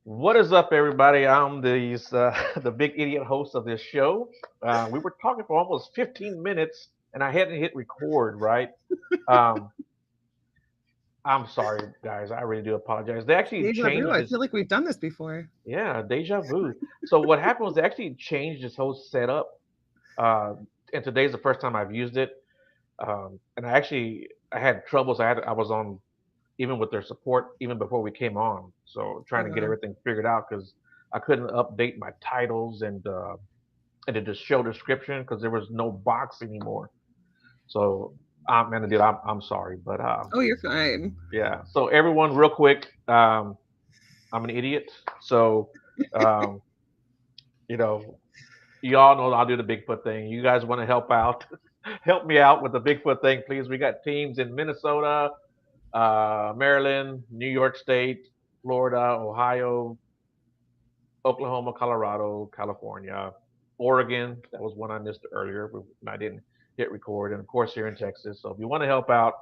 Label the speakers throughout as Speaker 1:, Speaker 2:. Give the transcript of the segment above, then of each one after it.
Speaker 1: What is up, everybody? I'm the big idiot host of this show. We were talking for almost 15 minutes, and I hadn't hit record. Right? Um, I'm sorry, guys. I really do apologize. They actually
Speaker 2: Deja vu.
Speaker 1: changed
Speaker 2: I
Speaker 1: this.
Speaker 2: feel like we've done this before.
Speaker 1: Yeah, deja vu. So what happened was they actually changed this whole setup. Uh, and today's the first time I've used it. And I had troubles. I was on even with their support even before we came on. So
Speaker 2: Oh
Speaker 1: trying to get
Speaker 2: wow.
Speaker 1: everything figured out because I couldn't update my titles and the show description because there was no box anymore. So man, dude, I'm sorry, but
Speaker 2: Oh, you're fine.
Speaker 1: yeah. So everyone, real quick, I'm an idiot. So um, you know, you all know I'll do the Bigfoot thing. You guys want to help out? Help me out with the Bigfoot thing, please. We got teams in Minnesota, Maryland, New York State, Florida, Ohio, Oklahoma, Colorado, California, Oregon. That was one I missed earlier. I didn't hit record, and of course here in Texas. So if you want to help out,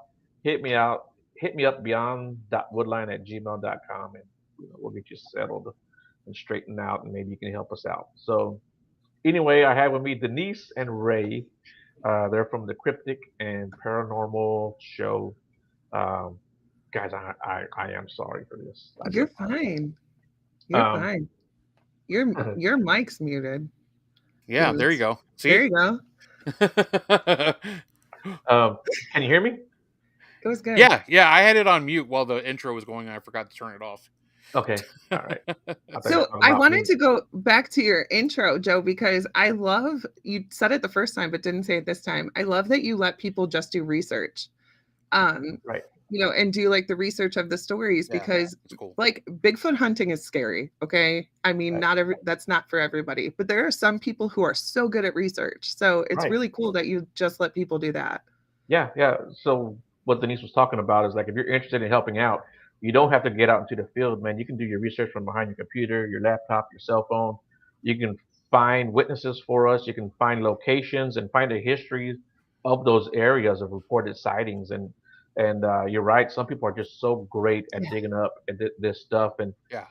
Speaker 1: hit me out. Hit me up beyond.woodline@gmail.com, and we'll get you settled and straightened out, and maybe you can help us out. So anyway, I have with me Denise and Ray. They're from the Cryptic and Paranormal show. Um, guys, I am sorry for this. I do
Speaker 2: You're
Speaker 1: apologize.
Speaker 2: fine. You're
Speaker 1: Um,
Speaker 2: fine. Your mic's muted.
Speaker 3: Yeah, there you
Speaker 2: Goose.
Speaker 3: go.
Speaker 2: There
Speaker 3: See?
Speaker 2: you go.
Speaker 1: um, can you hear me?
Speaker 2: It was good.
Speaker 3: yeah. I had it on mute while the intro was going, and I forgot to turn it off.
Speaker 1: Okay, all right. I thought you were
Speaker 2: So
Speaker 1: talking
Speaker 2: I
Speaker 1: about
Speaker 2: wanted
Speaker 1: me.
Speaker 2: to go back to your intro, Joe, because I love you said it the first time, but didn't say it this time. I love that you let people just do research. Um,
Speaker 1: Right,
Speaker 2: and do like the research of the stories
Speaker 3: Yeah,
Speaker 2: because
Speaker 3: it's cool.
Speaker 2: like Bigfoot hunting is scary. Okay. I mean,
Speaker 1: right,
Speaker 2: that's not for everybody, but there are some people who are so good at research. So it's
Speaker 1: right.
Speaker 2: really cool that you just let people do that.
Speaker 1: Yeah, yeah. So what Denise was talking about is like if you're interested in helping out, you don't have to get out into the field, man. You can do your research from behind your computer, your laptop, your cell phone. You can find witnesses for us. You can find locations and find the histories of those areas of reported sightings. And you're right. Some people are just so great at
Speaker 2: Yeah.
Speaker 1: digging up and this stuff, and
Speaker 3: Yeah.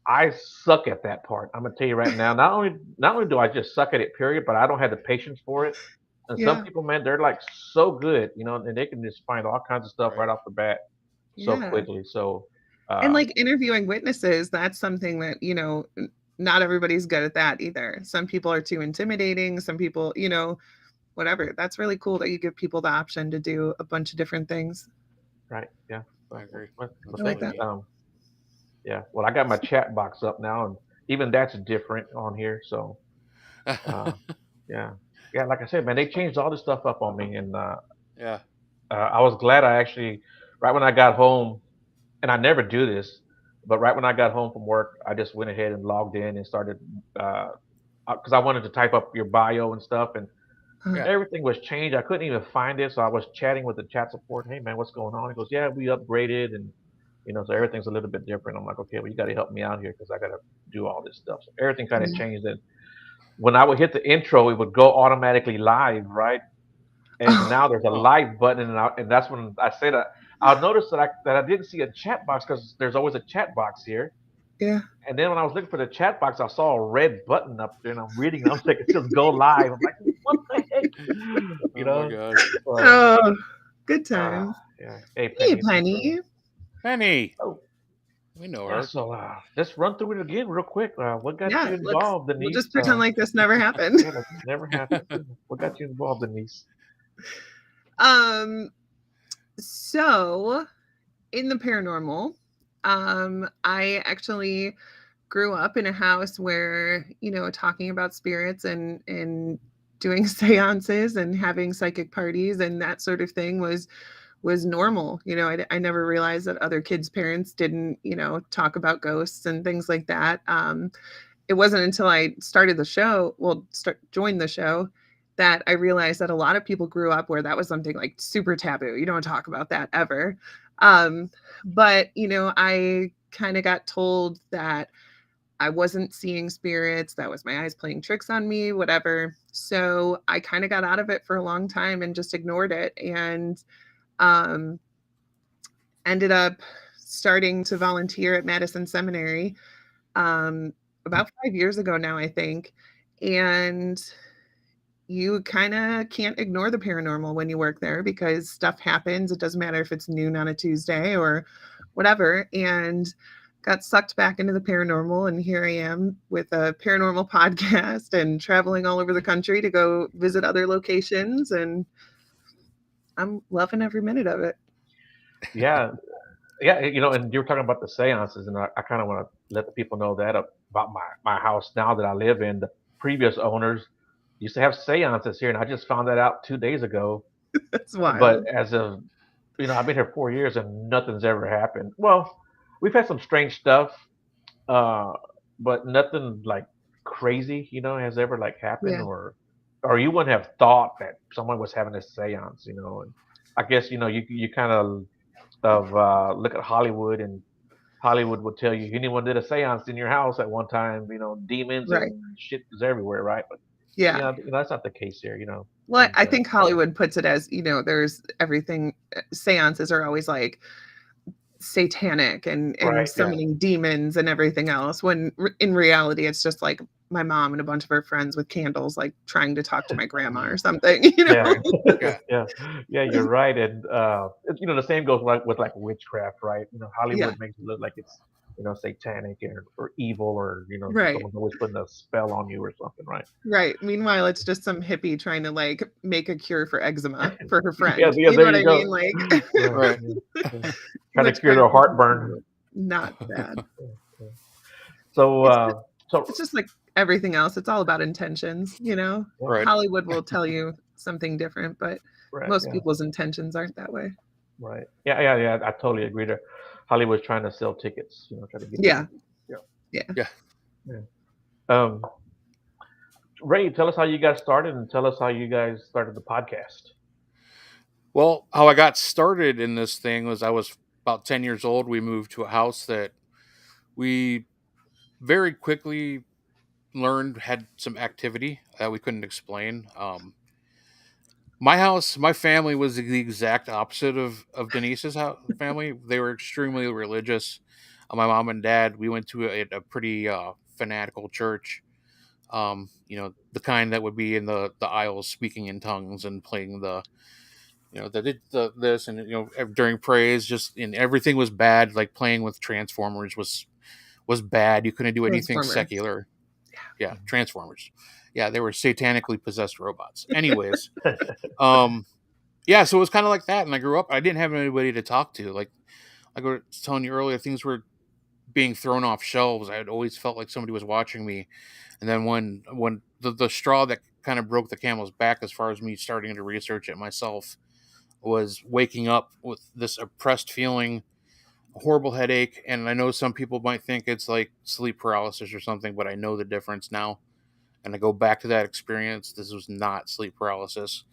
Speaker 1: I suck at that part. I'm gonna tell you right now. Not only do I just suck at it, period, but I don't have the patience for it. And some
Speaker 2: Yeah.
Speaker 1: people, man, they're like so good, and they can just find all kinds of stuff
Speaker 3: Right.
Speaker 1: right off the bat so
Speaker 2: Yeah.
Speaker 1: quickly. So,
Speaker 2: And
Speaker 1: um,
Speaker 2: like interviewing witnesses, that's something that, not everybody's good at that either. Some people are too intimidating. Some people, whatever. That's really cool that you give people the option to do a bunch of different things.
Speaker 1: right, yeah.
Speaker 3: I
Speaker 1: So,
Speaker 3: agree.
Speaker 1: well,
Speaker 2: I
Speaker 3: That's
Speaker 2: like
Speaker 3: really
Speaker 1: thanks.
Speaker 2: that.
Speaker 3: neat.
Speaker 1: Yeah. Well, I got my chat box up now, and even that's different on here. So, uh, yeah, yeah. Like I said, man, they changed all this stuff up on me, and
Speaker 3: Yeah.
Speaker 1: I was glad I actually, right when I got home, and I never do this, but right when I got home from work, I just went ahead and logged in and started because I wanted to type up your bio and stuff, and
Speaker 2: Uh,
Speaker 3: Yeah.
Speaker 1: everything was changed. I couldn't even find it, so I was chatting with the chat support. Hey man, what's going on? He goes, yeah, we upgraded, and so everything's a little bit different. I'm like, okay, well, you got to help me out here because I got to do all this stuff. So everything kind of
Speaker 2: yeah.
Speaker 1: changed. And when I would hit the intro, it would go automatically live, right? And
Speaker 2: Oh,
Speaker 1: now there's a
Speaker 3: Oh.
Speaker 1: live button, and that's when I say that I'll notice that I didn't see a chat box because there's always a chat box here.
Speaker 2: yeah.
Speaker 1: And then when I was looking for the chat box, I saw a red button up there, and I'm reading. I'm like, it says "Go live." I'm like, what the heck, you
Speaker 3: Oh my
Speaker 1: know?
Speaker 3: gosh.
Speaker 1: So,
Speaker 2: Oh, good
Speaker 1: uh,
Speaker 2: times.
Speaker 1: yeah. Hey,
Speaker 2: Hey,
Speaker 1: Penny. So,
Speaker 2: Penny.
Speaker 3: Penny.
Speaker 1: oh,
Speaker 3: We know
Speaker 1: yeah.
Speaker 3: her.
Speaker 1: So let's run through it again real quick. What got
Speaker 2: Yeah,
Speaker 1: you involved,
Speaker 2: we'll
Speaker 1: Denise?
Speaker 2: just pretend like this never happened.
Speaker 1: Yeah, like this never happened. What got you involved, Denise?
Speaker 2: um, so in the paranormal, I actually grew up in a house where, talking about spirits and doing seances and having psychic parties and that sort of thing was normal. I never realized that other kids' parents didn't, talk about ghosts and things like that. It wasn't until I started the show, joined the show, that I realized that a lot of people grew up where that was something like super taboo. You don't talk about that ever. Um, but I kind of got told that I wasn't seeing spirits, that was my eyes playing tricks on me, whatever. So I kind of got out of it for a long time and just ignored it, and um, ended up starting to volunteer at Madison Seminary about 5 years ago now, I think, and you kinda can't ignore the paranormal when you work there because stuff happens. It doesn't matter if it's noon on a Tuesday or whatever, and got sucked back into the paranormal, and here I am with a paranormal podcast and traveling all over the country to go visit other locations, and I'm loving every minute of it.
Speaker 1: Yeah, yeah. And you were talking about the seances, and I kind of want to let the people know that about my house now that I live in. The previous owners used to have seances here, and I just found that out 2 days ago.
Speaker 2: That's
Speaker 1: But
Speaker 2: wild.
Speaker 1: as of I've been here 4 years and nothing's ever happened. Well, we've had some strange stuff, uh, but nothing like crazy, has ever like happened,
Speaker 2: Yeah.
Speaker 1: or you wouldn't have thought that someone was having a seance, And I guess you kind of look at Hollywood, and Hollywood would tell you if anyone did a seance in your house at one time, demons
Speaker 2: Right.
Speaker 1: and shit is everywhere, right? But
Speaker 2: Yeah.
Speaker 1: that's not the case here,
Speaker 2: Well,
Speaker 1: and
Speaker 2: I think Hollywood puts it as, there's everything seances are always like satanic and
Speaker 1: right, yeah,
Speaker 2: summoning demons and everything else when in reality it's just like my mom and a bunch of her friends with candles like trying to talk to my grandma or something,
Speaker 1: yeah,
Speaker 3: Yeah.
Speaker 1: yeah, yeah. You're right, and the same goes like with like witchcraft, right?
Speaker 2: Yeah,
Speaker 1: Hollywood makes it look like it's satanic or evil, or
Speaker 2: right.
Speaker 1: someone's always putting a spell on you or something, right?
Speaker 2: Right. Meanwhile, it's just some hippie trying to like make a cure for eczema for her
Speaker 1: Yeah,
Speaker 2: friend.
Speaker 1: yeah.
Speaker 2: You know
Speaker 1: There
Speaker 2: what
Speaker 1: you
Speaker 2: I mean?
Speaker 1: go.
Speaker 2: Like
Speaker 1: Yeah,
Speaker 3: Right.
Speaker 1: yeah, yeah. Trying to cure
Speaker 2: witchcraft
Speaker 1: their
Speaker 2: is
Speaker 1: heartburn.
Speaker 2: not bad.
Speaker 1: Yeah, yeah. So,
Speaker 2: It's just,
Speaker 1: so
Speaker 2: it's just like everything else. It's all about intentions.
Speaker 1: yeah,
Speaker 3: Right.
Speaker 2: Hollywood will tell you something different, but
Speaker 1: right,
Speaker 2: most
Speaker 1: yeah,
Speaker 2: people's intentions aren't that way.
Speaker 1: right, yeah, yeah, yeah. I totally agree. There, Hollywood's trying to sell tickets. Try to get
Speaker 2: Yeah.
Speaker 1: you. Yeah,
Speaker 2: Yeah.
Speaker 3: Yeah.
Speaker 1: yeah. Um, Ray, tell us how you guys started, and tell us how you guys started the podcast.
Speaker 3: Well, how I got started in this thing was I was about 10 years old. We moved to a house that we very quickly learned had some activity that we couldn't explain. My house, my family was the exact opposite of Denise's family. They were extremely religious. My mom and dad, we went to a pretty fanatical church. The kind that would be in the aisles speaking in tongues and playing they did this, and during praise, just and everything was bad. Like playing with Transformers was bad. You couldn't do anything
Speaker 2: Transformers.
Speaker 3: secular. Yeah, Transformers. Yeah, they were satanically possessed robots. Anyways, um, yeah, so it was kind of like that. And I grew up. I didn't have anybody to talk to. Like I was telling you earlier, things were being thrown off shelves. I had always felt like somebody was watching me. And then when the straw that kind of broke the camel's back, as far as me starting to research it myself, was waking up with this oppressed feeling, a horrible headache. And I know some people might think it's like sleep paralysis or something, but I know the difference now. And I go back to that experience. This was not sleep paralysis.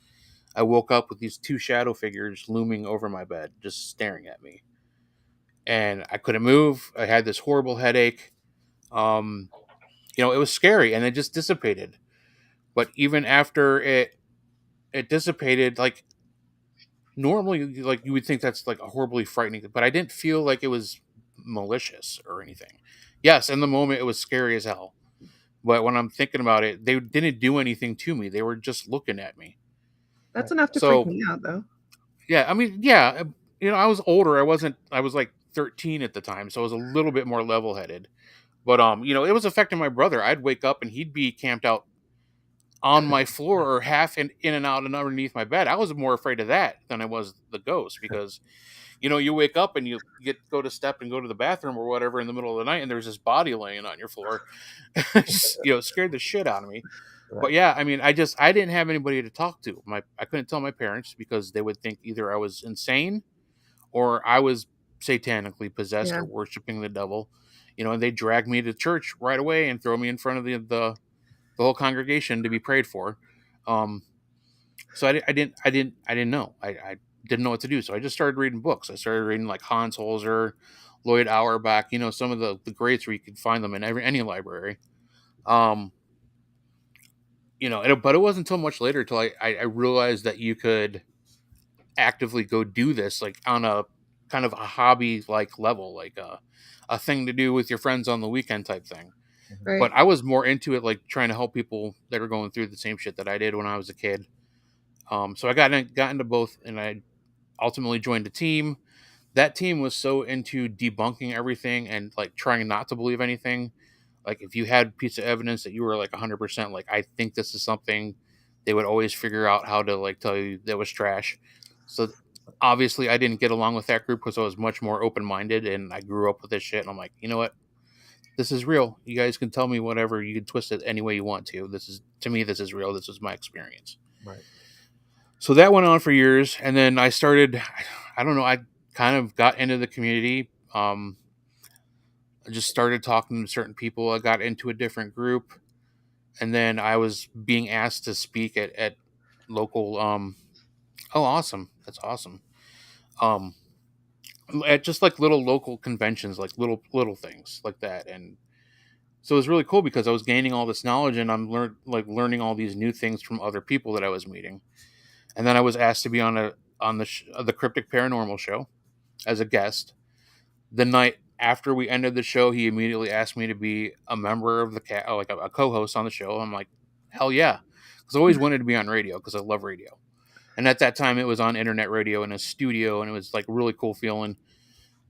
Speaker 3: I woke up with these two shadow figures looming over my bed, just staring at me. And I couldn't move. I had this horrible headache. Um, it was scary, and it just dissipated. But even after it dissipated, like normally, like you would think that's like a horribly frightening, but I didn't feel like it was malicious or anything. Yes, in the moment it was scary as hell. But when I'm thinking about it, they didn't do anything to me. They were just looking at me.
Speaker 2: That's enough to freak
Speaker 3: So
Speaker 2: me out though.
Speaker 3: yeah, I mean, yeah, I was older. I was like 13 at the time, so I was a little bit more level headed. But it was affecting my brother. I'd wake up and he'd be camped out on my floor or half in and out and underneath my bed. I was more afraid of that than I was the ghost because you wake up and you go to step and go to the bathroom or whatever in the middle of the night and there's this body laying on your floor. Just, scared the shit out of me.
Speaker 1: Right.
Speaker 3: But yeah, I mean, I didn't have anybody to talk to. I couldn't tell my parents because they would think either I was insane or I was satanically possessed
Speaker 2: Yeah.
Speaker 3: or worshiping the devil. And they drag me to church right away and throw me in front of the whole congregation to be prayed for. Um, so I didn't know. I didn't know what to do. So I just started reading books. I started reading like Hans Holzer, Lloyd Auerbach. Some of the greats where you could find them in any library. Um, but it wasn't until much later until I realized that you could actively go do this like on a kind of a hobby like level, like a thing to do with your friends on the weekend type thing.
Speaker 1: Mhm.
Speaker 3: But
Speaker 2: Right.
Speaker 3: I was more into it, like trying to help people that are going through the same shit that I did when I was a kid. So I got into both, and I ultimately joined a team. That team was so into debunking everything and like trying not to believe anything. Like if you had a piece of evidence that you were like 100% like I think this is something, they would always figure out how to like tell you that was trash. So obviously I didn't get along with that group because I was much more open minded and I grew up with this shit and I'm like, you know what? This is real. You guys can tell me whatever. You can twist it any way you want to. This is to me. This is real. This is my experience.
Speaker 1: Right.
Speaker 3: So that went on for years, and then I started. I don't know. I kind of got into the community. I just started talking to certain people. I got into a different group, and then I was being asked to speak at local. Oh, awesome! That's awesome. Um, at just like little local conventions, like little things like that, and so it was really cool because I was gaining all this knowledge, and I'm learning all these new things from other people that I was meeting. And then I was asked to be on the Cryptic Paranormal show as a guest. The night after we ended the show, he immediately asked me to be a member of like a co-host on the show. I'm like, hell yeah, because I always wanted to be on radio because I love radio. And at that time, it was on internet radio in a studio, and it was like a really cool feeling.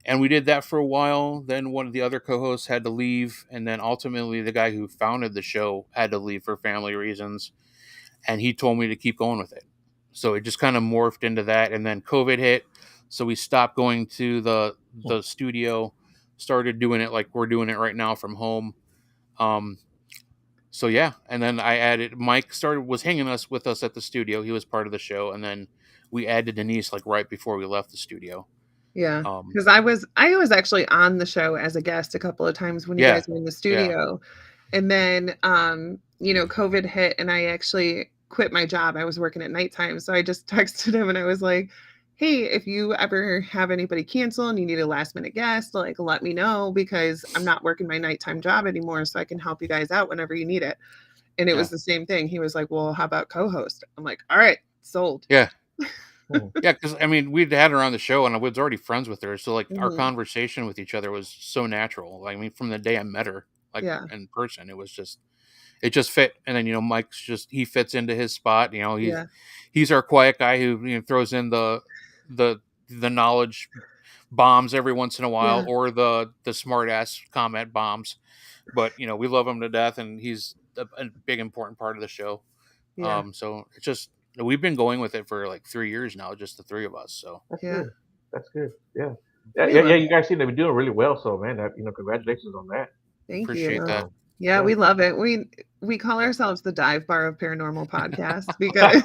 Speaker 3: And we did that for a while. Then one of the other co-hosts had to leave, and then ultimately the guy who founded the show had to leave for family reasons, and he told me to keep going with it. So it just kind of morphed into that, and then COVID hit, so we stopped going to the studio, started doing it like we're doing it right now from home. Um, so yeah, and then I added Mike started was hanging us with us at the studio. He was part of the show, and then we added Denise like right before we left the studio.
Speaker 2: Yeah,
Speaker 3: Um,
Speaker 2: because I was actually on the show as a guest a couple of times when you
Speaker 3: yeah,
Speaker 2: guys were in the
Speaker 3: yeah,
Speaker 2: studio. And then COVID hit and I actually quit my job. I was working at nighttime. So I just texted him and I was like, hey, if you ever have anybody cancel and you need a last minute guest, like let me know because I'm not working my nighttime job anymore. So I can help you guys out whenever you need it. And it
Speaker 3: yeah,
Speaker 2: was the same thing. He was like, well, how about co-host? I'm like, all right, sold.
Speaker 3: yeah.
Speaker 1: Mhm.
Speaker 3: Yeah, because I mean, we'd had her on the show, and I was already friends with her, so like our
Speaker 2: Mhm.
Speaker 3: conversation with each other was so natural. Like, I mean, from the day I met her, like
Speaker 2: Yeah.
Speaker 3: in person, it just fit. And then Mike's just he fits into his spot.
Speaker 2: Yeah.
Speaker 3: He's our quiet guy who throws in the the knowledge bombs every once in a while,
Speaker 2: Yeah.
Speaker 3: or the smart ass comment bombs. But we love him to death, and he's a big important part of the show.
Speaker 2: Yeah.
Speaker 3: So it's just we've been going with it for like 3 years now, just the three of us. So
Speaker 1: That's
Speaker 2: Yeah.
Speaker 1: good. That's good. Yeah. Yeah.
Speaker 2: We
Speaker 1: Yeah. Yeah.
Speaker 2: love
Speaker 1: You guys seem to be doing really well. So, man, congratulations on that.
Speaker 2: Thank
Speaker 3: appreciate
Speaker 2: you.
Speaker 3: that.
Speaker 1: Um,
Speaker 2: Yeah,
Speaker 1: yeah.
Speaker 2: we love it. We call ourselves the dive bar of paranormal podcasts because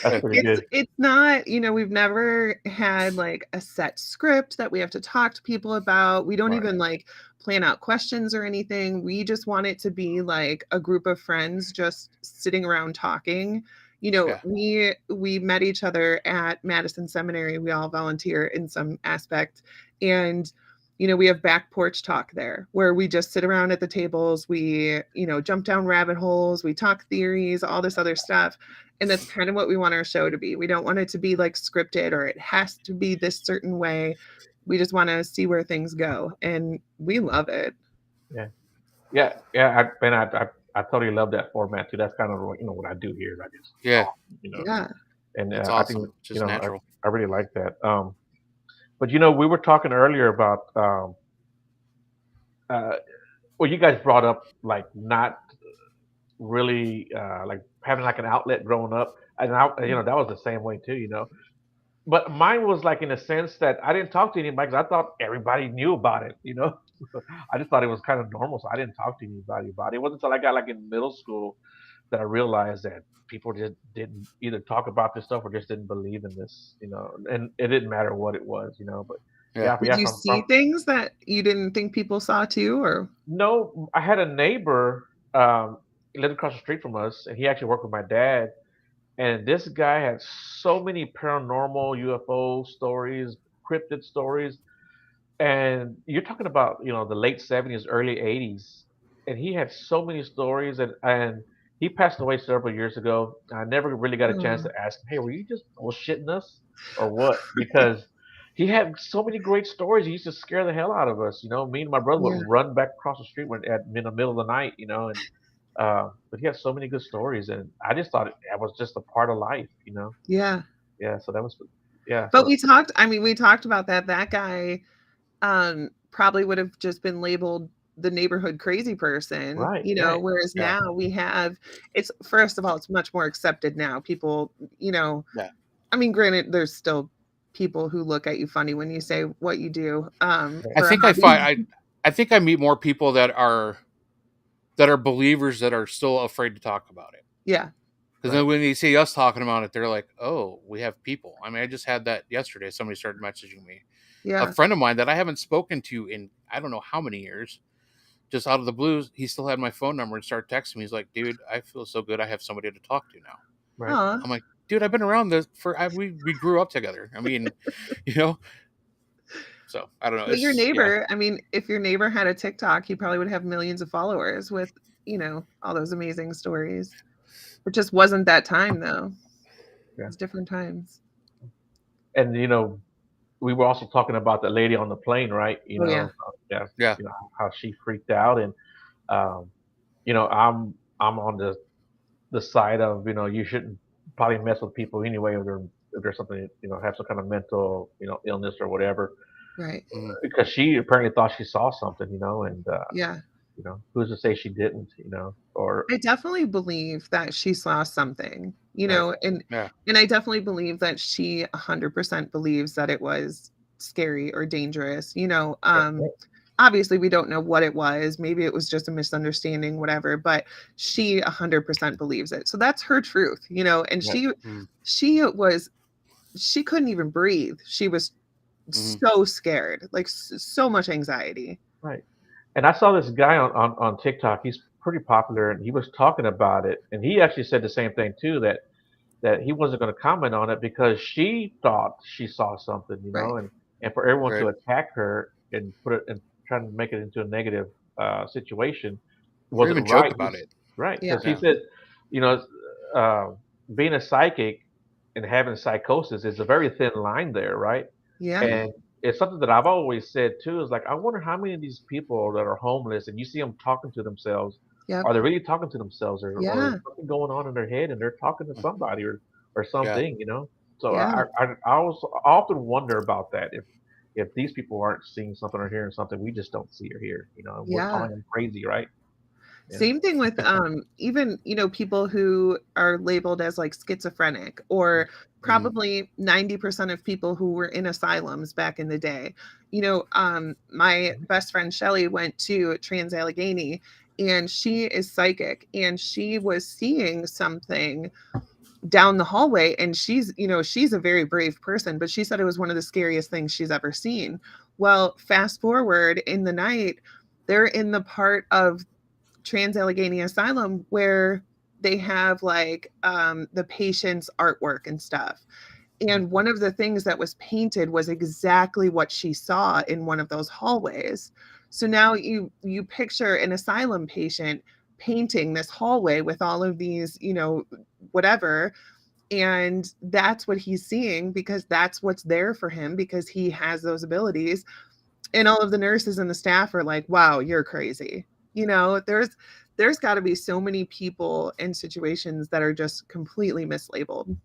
Speaker 1: That's pretty good.
Speaker 2: it's not, we've never had like a set script that we have to talk to people about. We don't
Speaker 1: Right.
Speaker 2: even like plan out questions or anything. We just want it to be like a group of friends just sitting around talking.
Speaker 3: Yeah.
Speaker 2: We met each other at Madison Seminary. We all volunteer in some aspect. And we have back porch talk there where we just sit around at the tables. We, jump down rabbit holes. We talk theories, all this other stuff. And that's kind of what we want our show to be. We don't want it to be like scripted or it has to be this certain way. We just want to see where things go. And we love it.
Speaker 1: Yeah. Yeah. Yeah. I totally love that format too. That's kind of what I do here. I just
Speaker 3: Yeah.
Speaker 1: talk. You know,
Speaker 2: Yeah.
Speaker 1: and
Speaker 3: It's
Speaker 1: I think
Speaker 3: awesome. Just natural.
Speaker 1: I really like that. But we were talking earlier about uh, well, you guys brought up like not really like having like an outlet growing up, and that was the same way too. But mine was like in a sense that I didn't talk to anybody because I thought everybody knew about it. I just thought it was kind of normal, so I didn't talk to anybody about it. It wasn't until I got like in middle school that I realized that people just didn't either talk about this stuff or just didn't believe in this. And it didn't matter what it was. But
Speaker 3: Yeah.
Speaker 1: yeah,
Speaker 2: Did
Speaker 1: yeah,
Speaker 2: you see things that you didn't think people saw too? Or
Speaker 1: no, I had a neighbor he lived across the street from us, and he actually worked with my dad. And this guy had so many paranormal UFO stories, cryptid stories, and you're talking about the late '70s, early '80s, and he had so many stories, and he passed away several years ago. I never really got a chance
Speaker 2: oh,
Speaker 1: to ask him, hey, were you just bullshitting us or what? Because he had so many great stories. He used to scare the hell out of us. Me and my brother
Speaker 2: Yeah.
Speaker 1: would run back across the street in the middle of the night. And but he had so many good stories, and I just thought that was just a part of life.
Speaker 2: Yeah.
Speaker 1: Yeah. So that was, yeah.
Speaker 2: But
Speaker 1: So
Speaker 2: we talked about that. That guy probably would have just been labeled the neighborhood crazy person,
Speaker 1: right, right.
Speaker 2: whereas
Speaker 3: Yeah.
Speaker 2: now we have, it's, first of all, it's much more accepted now. People,
Speaker 3: Yeah.
Speaker 2: I mean, granted, there's still people who look at you funny when you say what you do
Speaker 3: I
Speaker 2: for a
Speaker 3: think I
Speaker 2: hobby.
Speaker 3: find I think I meet more people that are believers that are still afraid to talk about it.
Speaker 2: Yeah.
Speaker 3: Because
Speaker 1: Right.
Speaker 3: then when they see us talking about it, they're like, "Oh, we have people." I mean, I just had that yesterday. Somebody started messaging me. A
Speaker 2: Yeah.
Speaker 3: friend of mine that I haven't spoken to in I don't know how many years, just out of the blues, he still had my phone number and started texting me. He's like, "Dude, I feel so good. I have somebody to talk to now."
Speaker 1: Right.
Speaker 2: Aw.
Speaker 3: I'm like, "Dude, I've been around this we grew up together. I mean, you know." So I don't know.
Speaker 2: But your
Speaker 3: It's yeah,
Speaker 2: neighbor, I mean, if your neighbor had a TikTok, he probably would have millions of followers with, all those amazing stories. It just wasn't that time though.
Speaker 1: Yeah.
Speaker 2: It's different times.
Speaker 1: And we were also talking about the lady on the plane, right?
Speaker 2: Oh yeah.
Speaker 1: Yeah.
Speaker 3: yeah,
Speaker 1: How she freaked out, and um, I'm on the side of you shouldn't probably mess with people anyway if there's something have some kind of mental illness or whatever,
Speaker 2: Right.
Speaker 3: mhm,
Speaker 1: because she apparently thought she saw something, and
Speaker 2: Yeah.
Speaker 1: who's to say she didn't, or
Speaker 2: I definitely believe that she saw something,
Speaker 1: right,
Speaker 3: yeah,
Speaker 2: and I definitely believe that she 100% believes that it was scary or dangerous.
Speaker 1: right, right,
Speaker 2: Obviously we don't know what it was. Maybe it was just a misunderstanding, whatever, but she 100% believes it. So that's her truth, and
Speaker 1: right.
Speaker 3: mhm,
Speaker 2: she couldn't even breathe. She was
Speaker 3: mhm,
Speaker 2: so scared, like so much anxiety.
Speaker 1: Right. And I saw this guy on TikTok. He's pretty popular, and he was talking about it, and he actually said the same thing too, that he wasn't going to comment on it because she thought she saw something,
Speaker 2: Right.
Speaker 1: and for everyone to
Speaker 3: right.
Speaker 1: attack her and put it and try to make it into a negative situation
Speaker 3: Or
Speaker 1: wasn't
Speaker 3: even joke
Speaker 1: right.
Speaker 3: about it.
Speaker 1: Right,
Speaker 2: Yeah.
Speaker 1: because he
Speaker 3: Yeah,
Speaker 1: said, you know, uh, being a psychic and having psychosis is a very thin line there, right?
Speaker 2: Yeah.
Speaker 3: mhm,
Speaker 1: And it's something that I've always said too, is like, I wonder how many of these people that are homeless and you see them talking to themselves,
Speaker 2: Yep.
Speaker 1: are they really talking to themselves, or is
Speaker 2: Yeah.
Speaker 1: something going on in their head and they're talking to
Speaker 3: mm,
Speaker 1: somebody, or
Speaker 3: yeah,
Speaker 1: something? So
Speaker 2: Yeah.
Speaker 1: I often wonder about that, if these people aren't seeing something or hearing something we just don't see or hear, and we're
Speaker 2: Yeah.
Speaker 1: calling them crazy, right? Yeah.
Speaker 2: Same thing with even, people who are labeled as like schizophrenic, or
Speaker 3: mhm,
Speaker 2: probably 90% of people who were in asylums back in the day. My best friend Shelly went to Trans Allegheny, and she is psychic, and she was seeing something down the hallway, and she's a very brave person, but she said it was one of the scariest things she's ever seen. Well, fast forward in the night, they're in the part of Trans Allegheny Asylum where they have like the patient's artwork and stuff. And one of the things that was painted was exactly what she saw in one of those hallways. So now you picture an asylum patient painting this hallway with all of these, whatever, and that's what he's seeing because that's what's there for him because he has those abilities. And all of the nurses and the staff are like, wow, you're crazy. There's got to be so many people in situations that are just completely mislabeled.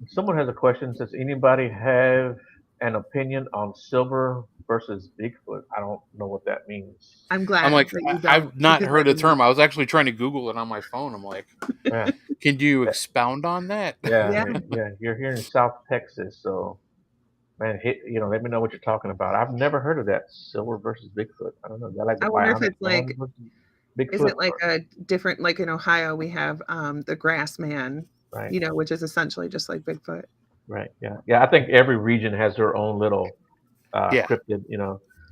Speaker 1: Someone has a question. Does anybody have an opinion on silver versus Bigfoot? I don't know what that means.
Speaker 2: I'm
Speaker 3: I'm
Speaker 2: glad
Speaker 3: like,
Speaker 2: that you
Speaker 3: I've
Speaker 2: don't,
Speaker 3: not
Speaker 2: because I
Speaker 3: heard a
Speaker 2: do not.
Speaker 3: term. I was actually trying to Google it on my phone. I'm like,
Speaker 1: Yeah,
Speaker 3: can you
Speaker 1: yeah,
Speaker 3: expound on that?
Speaker 1: yeah,
Speaker 2: Yeah.
Speaker 1: yeah. You're here in South Texas, so man, let me know what you're talking about. I've never heard of that, silver versus Bigfoot. I don't know. Is that like the
Speaker 2: I wonder if
Speaker 1: bionic
Speaker 2: it's
Speaker 1: man
Speaker 2: like,
Speaker 1: versus
Speaker 2: is
Speaker 1: Bigfoot?
Speaker 2: it like a different, like in Ohio, we have the grass man,
Speaker 1: Right,
Speaker 2: which is essentially just like Bigfoot.
Speaker 1: right. Yeah, yeah. I think every region has their own little
Speaker 3: Yeah.
Speaker 1: cryptid.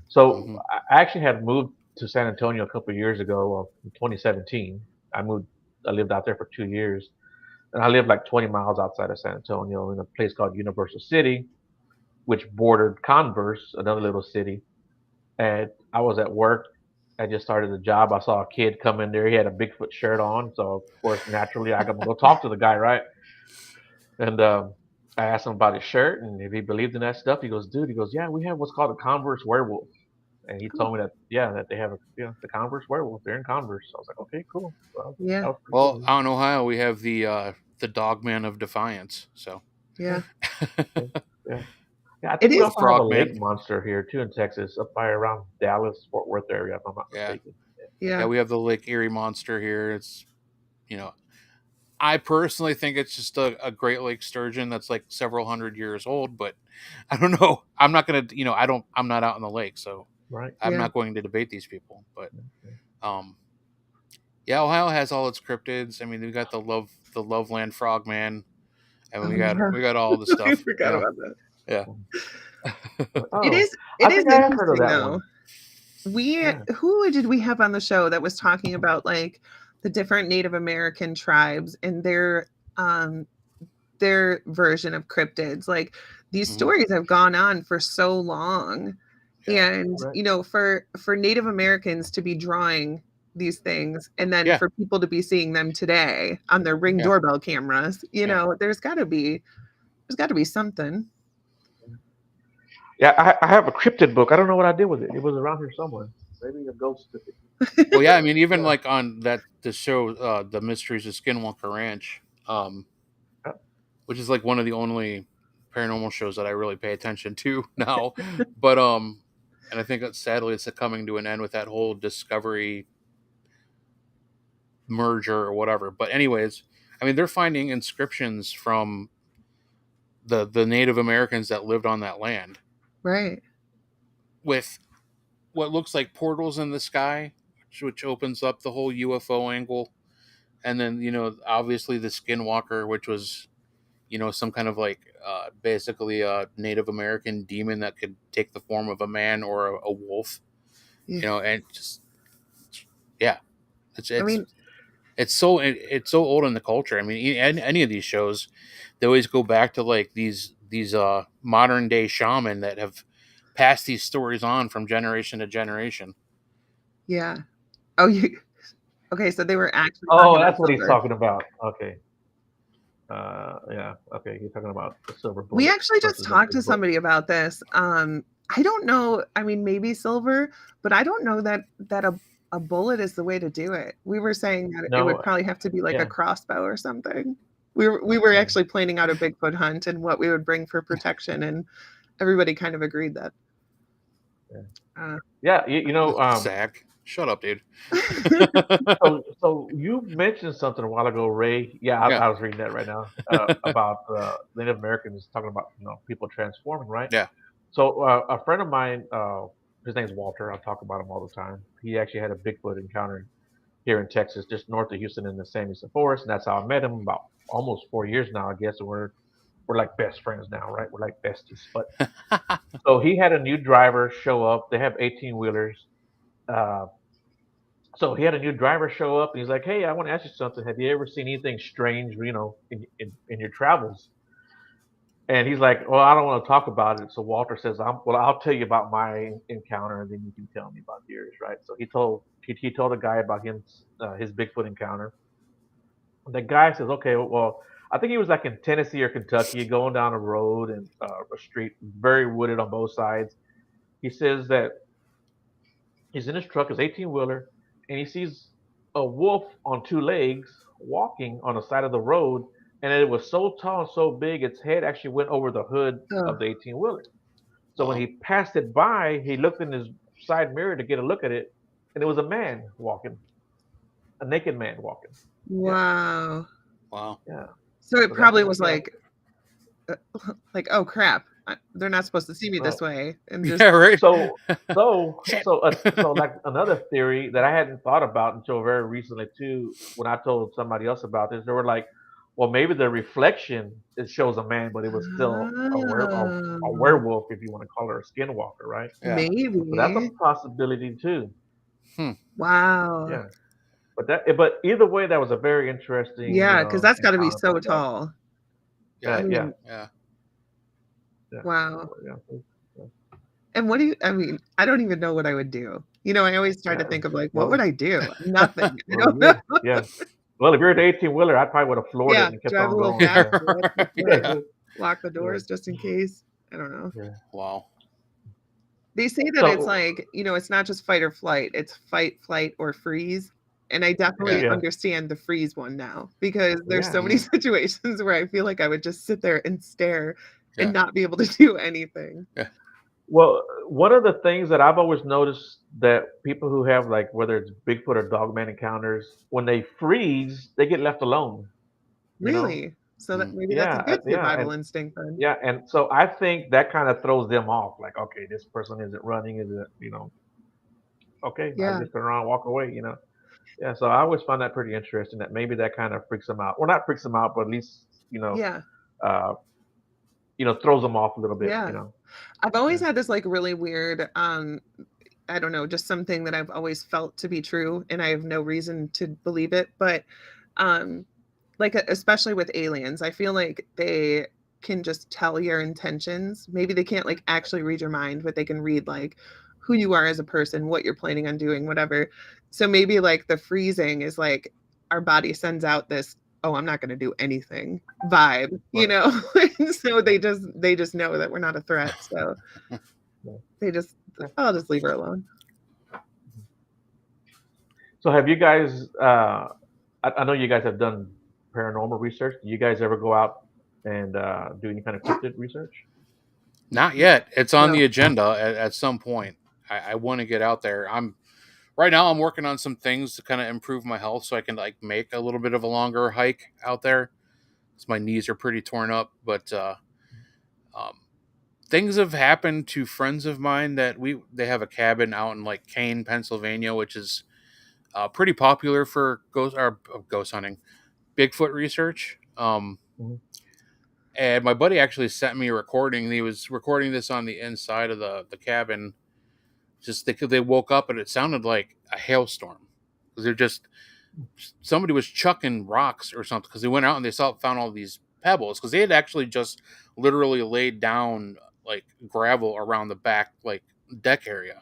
Speaker 1: So
Speaker 3: Hmm.
Speaker 1: I actually had moved to San Antonio a couple of years ago, well, in 2017. I moved. I lived out there for 2 years, and I lived like 20 miles outside of San Antonio in a place called Universal City, which bordered Converse, another little city. And I was at work. I just started the job. I saw a kid come in there. He had a Bigfoot shirt on, so of course, naturally, I got to go talk to the guy, right? And I asked him about his shirt and if he believed in that stuff. He goes, dude, he goes, yeah, we have what's called a Converse werewolf. And he told me that, yeah, that they have the Converse werewolf. They're in Converse. I was like, okay, cool. Well,
Speaker 2: Yeah.
Speaker 1: that was pretty
Speaker 3: Well,
Speaker 1: cool.
Speaker 3: out in Ohio, we have the Dogman of Defiance. So
Speaker 2: Yeah.
Speaker 1: Yeah. Yeah, I
Speaker 2: It
Speaker 1: think we
Speaker 2: is.
Speaker 1: also have a
Speaker 3: Frogman.
Speaker 1: lake monster here too in Texas, up by around Dallas, Fort Worth area, if I'm not
Speaker 3: Yeah.
Speaker 1: mistaken.
Speaker 3: Yeah,
Speaker 2: Yeah.
Speaker 3: we have the Lake Erie monster here. It's, I personally think it's just a Great Lake sturgeon that's like several hundred years old, but I don't know. I'm not gonna, I'm not out in the lake, so
Speaker 1: Right.
Speaker 3: I'm
Speaker 2: Yeah.
Speaker 3: not going to debate these people. But
Speaker 1: Okay.
Speaker 3: yeah, Ohio has all its cryptids. I mean, we got the Loveland Frogman, and we got all the
Speaker 2: I
Speaker 3: stuff.
Speaker 2: forgot about that.
Speaker 3: Yeah.
Speaker 2: It
Speaker 1: Oh,
Speaker 2: is.
Speaker 1: I
Speaker 2: It is
Speaker 1: think I have heard of
Speaker 2: interesting
Speaker 1: that
Speaker 2: though.
Speaker 1: one. Yeah.
Speaker 2: Who did we have on the show that was talking about like the different Native American tribes and their version of cryptids? Like these stories have gone on for so long, and
Speaker 1: Right.
Speaker 2: for Native Americans to be drawing these things and then for people to be seeing them today on their Ring doorbell cameras, there's got to be something.
Speaker 1: Yeah, I have a cryptid book. I don't know what I did with it. It was around here somewhere. Maybe a ghost took it.
Speaker 3: Well, yeah, I mean, even like on the show, The Mysteries of Skinwalker Ranch, which is like one of the only paranormal shows that I really pay attention to now. But and I think that sadly it's coming to an end with that whole Discovery merger or whatever. But anyways, I mean, they're finding inscriptions from the Native Americans that lived on that land,
Speaker 2: Right.
Speaker 3: with what looks like portals in the sky, which opens up the whole UFO angle. And then, obviously the Skinwalker, which was, some kind of like basically a Native American demon that could take the form of a man or a wolf.
Speaker 2: Yeah.
Speaker 3: And just, yeah, it's
Speaker 2: I mean,
Speaker 3: it's so old in the culture. I mean, any of these shows, they always go back to like these modern day shaman that have passed these stories on from generation to generation.
Speaker 2: yeah. Oh, okay, so they were actually
Speaker 1: Oh,
Speaker 2: talking
Speaker 1: that's
Speaker 2: about
Speaker 1: what he's
Speaker 2: silver.
Speaker 1: talking about. Okay. Yeah. Okay, you're talking about the silver bullet.
Speaker 2: We actually just
Speaker 1: versus the
Speaker 2: talked to
Speaker 1: big bullet.
Speaker 2: somebody about this. I don't know. I mean, maybe silver, but I don't know that a bullet is the way to do it. We were saying that it would
Speaker 1: No.
Speaker 2: probably have to be like a
Speaker 1: Yeah.
Speaker 2: crossbow or something. We were actually planning out a Bigfoot hunt and what we would bring for protection, and everybody kind of agreed that.
Speaker 1: Yeah.
Speaker 3: Zach, shut up, dude.
Speaker 1: So you mentioned something a while ago, Ray. Yeah, I was reading that right now about Native Americans talking about people transforming, right?
Speaker 3: Yeah.
Speaker 1: So a friend of mine, his name's Walter. I talk about him all the time. He actually had a Bigfoot encounter here in Texas, just north of Houston in the San Luis Forest, and that's how I met him about almost 4 years now, I guess. And we're like best friends now, right? We're like besties. But so he had a new driver show up. They have 18-wheelers. So he had a new driver show up, and he's like, "Hey, I want to ask you something. Have you ever seen anything strange, in your travels?" And he's like, "Well, I don't want to talk about it." So Walter says, I'll tell you about my encounter, and then you can tell me about yours, right?" So he told a guy about his Bigfoot encounter. The guy says, "Okay, well, I think he was like in Tennessee or Kentucky, going down a road and a street, very wooded on both sides." He says that he's in his truck, his 18-wheeler, and he sees a wolf on two legs walking on the side of the road, and it was so tall and so big, its head actually went over the hood of the 18-wheeler. So when he passed it by, he looked in his side mirror to get a look at it, and it was a man walking, a naked man walking.
Speaker 2: Wow.
Speaker 3: Wow.
Speaker 1: Yeah.
Speaker 2: So it probably was like, oh crap, they're not supposed to see me this way, and just
Speaker 3: right.
Speaker 1: So like another theory that I hadn't thought about until very recently too, when I told somebody else about this, they were like, "Well, maybe the reflection it shows a man, but it was still a werewolf, if you want to call her a skinwalker, right?"
Speaker 3: Yeah.
Speaker 2: Maybe.
Speaker 1: So that's a possibility too.
Speaker 2: Wow.
Speaker 1: Yeah. But either way, that was a very interesting.
Speaker 2: Yeah, because that's got to be
Speaker 1: encounter
Speaker 2: so
Speaker 1: like that.
Speaker 2: tall.
Speaker 1: Yeah.
Speaker 2: I mean,
Speaker 3: Yeah.
Speaker 2: Wow.
Speaker 1: Yeah.
Speaker 2: And what do you? I mean, I don't even know what I would do. I always try to think of like, what would I do? Nothing. I don't know.
Speaker 1: Yeah. Well, if you're an 18-wheeler, I probably would have floored it and kept
Speaker 2: drive
Speaker 1: on
Speaker 2: a little
Speaker 1: going.
Speaker 2: faster. lock the doors just in case. I don't know.
Speaker 1: Yeah.
Speaker 3: Wow.
Speaker 2: They say that it's like, it's not just fight or flight, it's fight, flight, or freeze. And I definitely understand the freeze one now, because there's so many situations where I feel like I would just sit there and stare and not be able to do anything.
Speaker 3: Yeah.
Speaker 1: Well, one of the things that I've always noticed that people who have, like, whether it's Bigfoot or Dogman encounters, when they freeze, they get left alone.
Speaker 2: Really? So that maybe that's a
Speaker 1: Yeah,
Speaker 2: good survival instinct then.
Speaker 1: yeah, and so I think that kind of throws them off. Like, okay, this person isn't running, isn't okay, I just turn around, and walk away. Yeah. So I always find that pretty interesting. That maybe that kind of freaks them out. Well, not freaks them out, but at least uh, throws them off a little bit.
Speaker 2: Yeah. I've always had this like really weird, I don't know, just something that I've always felt to be true, and I have no reason to believe it, but like especially with aliens, I feel like they can just tell your intentions. Maybe they can't like actually read your mind, but they can read like who you are as a person, what you're planning on doing, whatever. So maybe like the freezing is like our body sends out this, oh, I'm not going to do anything vibe, so they just know that we're not a threat. So I'll just leave her alone.
Speaker 1: So have you guys, I know you guys have done paranormal research. Do you guys ever go out and do any kind of cryptid research?
Speaker 3: Not yet. It's on the agenda at some point. I want to get out there. Right now I'm working on some things to kind of improve my health so I can like make a little bit of a longer hike out there. Because my knees are pretty torn up, but things have happened to friends of mine that they have a cabin out in like Kane, Pennsylvania, which is pretty popular for ghost hunting, Bigfoot research. And my buddy actually sent me a recording. He was recording this on the inside of the cabin. Just they woke up and it sounded like a hailstorm. Because somebody was chucking rocks or something. Because they went out and they found all these pebbles. Because they had actually just literally laid down like gravel around the back like deck area.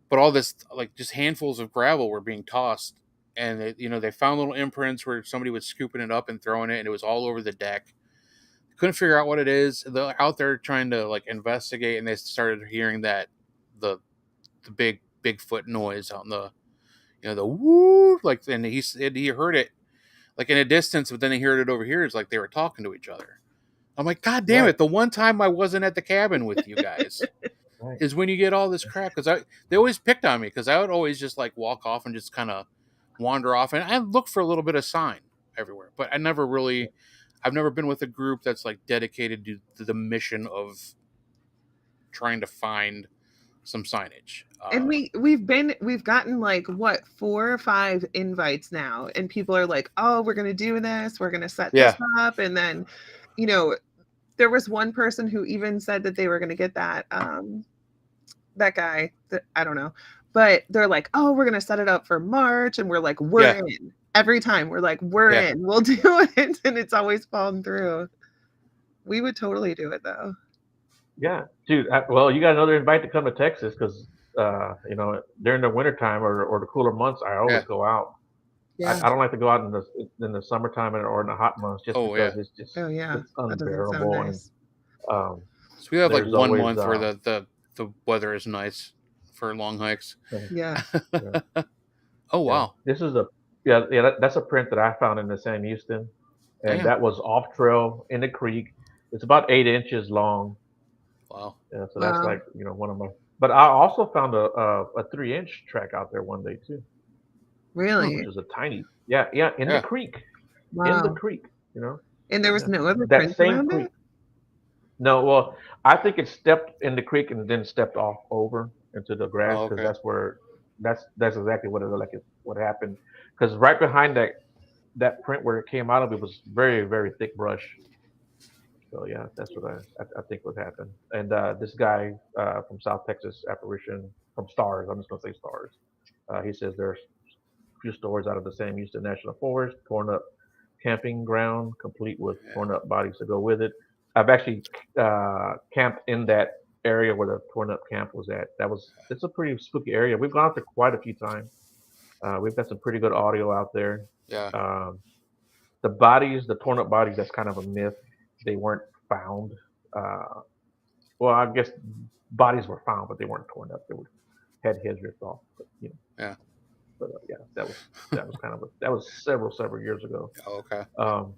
Speaker 3: But all this like just handfuls of gravel were being tossed. And they found little imprints where somebody was scooping it up and throwing it. And it was all over the deck. Couldn't figure out what it is. They're out there trying to like investigate, and they started hearing that the big Bigfoot noise out in the woo, like, and he said he heard it like in a distance, but then he heard it over here. It's like they were talking to each other. I'm like, God damn it! The one time I wasn't at the cabin with you guys is when you get all this crap, because they always picked on me because I would always just like walk off and just kind of wander off, and I look for a little bit of sign everywhere, but I've never been with a group that's like dedicated to the mission of trying to find some signage.
Speaker 2: And we've gotten like 4 or 5 invites now, and people are like, oh, we're going to do this. We're going to set this up. And then, there was one person who even said that they were going to get that guy that I don't know, but they're like, oh, we're going to set it up for March. And we're like, we're in. Every time we're like, we're in, we'll do it. And it's always fallen through. We would totally do it though.
Speaker 1: Yeah, dude. Well, you got another invite to come to Texas because, during the wintertime or the cooler months, I always go out. Yeah. I don't like to go out in the summertime or in the hot months just because it's just it's unbearable. Nice.
Speaker 3: So we have like 1 month where the weather is nice for long hikes.
Speaker 2: Yeah.
Speaker 3: Oh, wow.
Speaker 1: This is that's a print that I found in the Sam Houston, and that was off trail in the creek. It's about 8 inches long.
Speaker 3: Wow.
Speaker 1: Yeah, so that's like one of my. But I also found a 3-inch track out there one day too.
Speaker 2: Really?
Speaker 1: Which is a tiny. Yeah, in the creek.
Speaker 2: Wow.
Speaker 1: In the creek,
Speaker 2: And there was no other prints around it?
Speaker 1: No, well, I think it stepped in the creek and then stepped off over into the grass because that's exactly what it looked like. What happened. Because right behind that print where it came out of, it was very, very thick brush. So yeah, that's what I think would happen. And this guy from South Texas apparition from Stars, I'm just gonna say Stars. He says there's a few stories out of the Sam Houston National Forest, torn up camping ground, complete with torn up bodies to go with it. I've actually camped in that area where the torn up camp was at. It's a pretty spooky area. We've gone out there quite a few times. We've got some pretty good audio out there.
Speaker 3: Yeah.
Speaker 1: The torn up bodies, that's kind of a myth. They weren't found. Uh, well, I guess bodies were found, but they weren't torn up. They were had heads ripped off. But,
Speaker 3: Yeah.
Speaker 1: but yeah, that was kind of that was several years ago.
Speaker 3: Oh, okay.
Speaker 1: Um,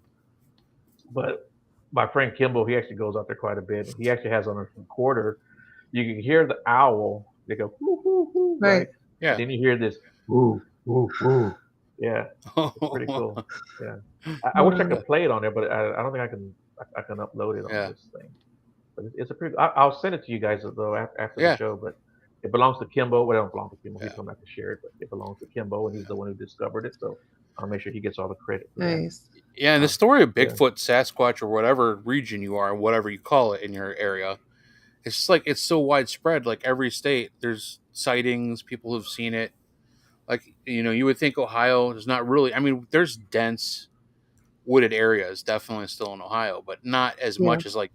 Speaker 1: but my friend Kimball, he actually goes out there quite a bit. He actually has on a recorder. You can hear the owl. They go whoo whoo whoo, right?
Speaker 3: Yeah.
Speaker 1: And then you hear this whoo whoo whoo. Yeah, it's pretty cool. Yeah, I wish I could play it on there, but I don't think I can. I can upload it on this thing. But it's a pretty. I'll send it to you guys though after the
Speaker 3: Yeah.
Speaker 1: show. But it belongs to Kimbo. Well, it don't belong to Kimbo.
Speaker 3: Yeah.
Speaker 1: He's going to have to share it, but it belongs to Kimbo, and he's the one who discovered it. So I'll make sure he gets all the credit for
Speaker 2: Nice.
Speaker 3: Yeah, and the story of Bigfoot, Sasquatch, or whatever region you are, whatever you call it in your area, it's just like it's so widespread. Like every state, there's sightings. People have seen it. Like you would think Ohio is not really. I mean, there's dense wooded areas definitely still in Ohio, but not as much as like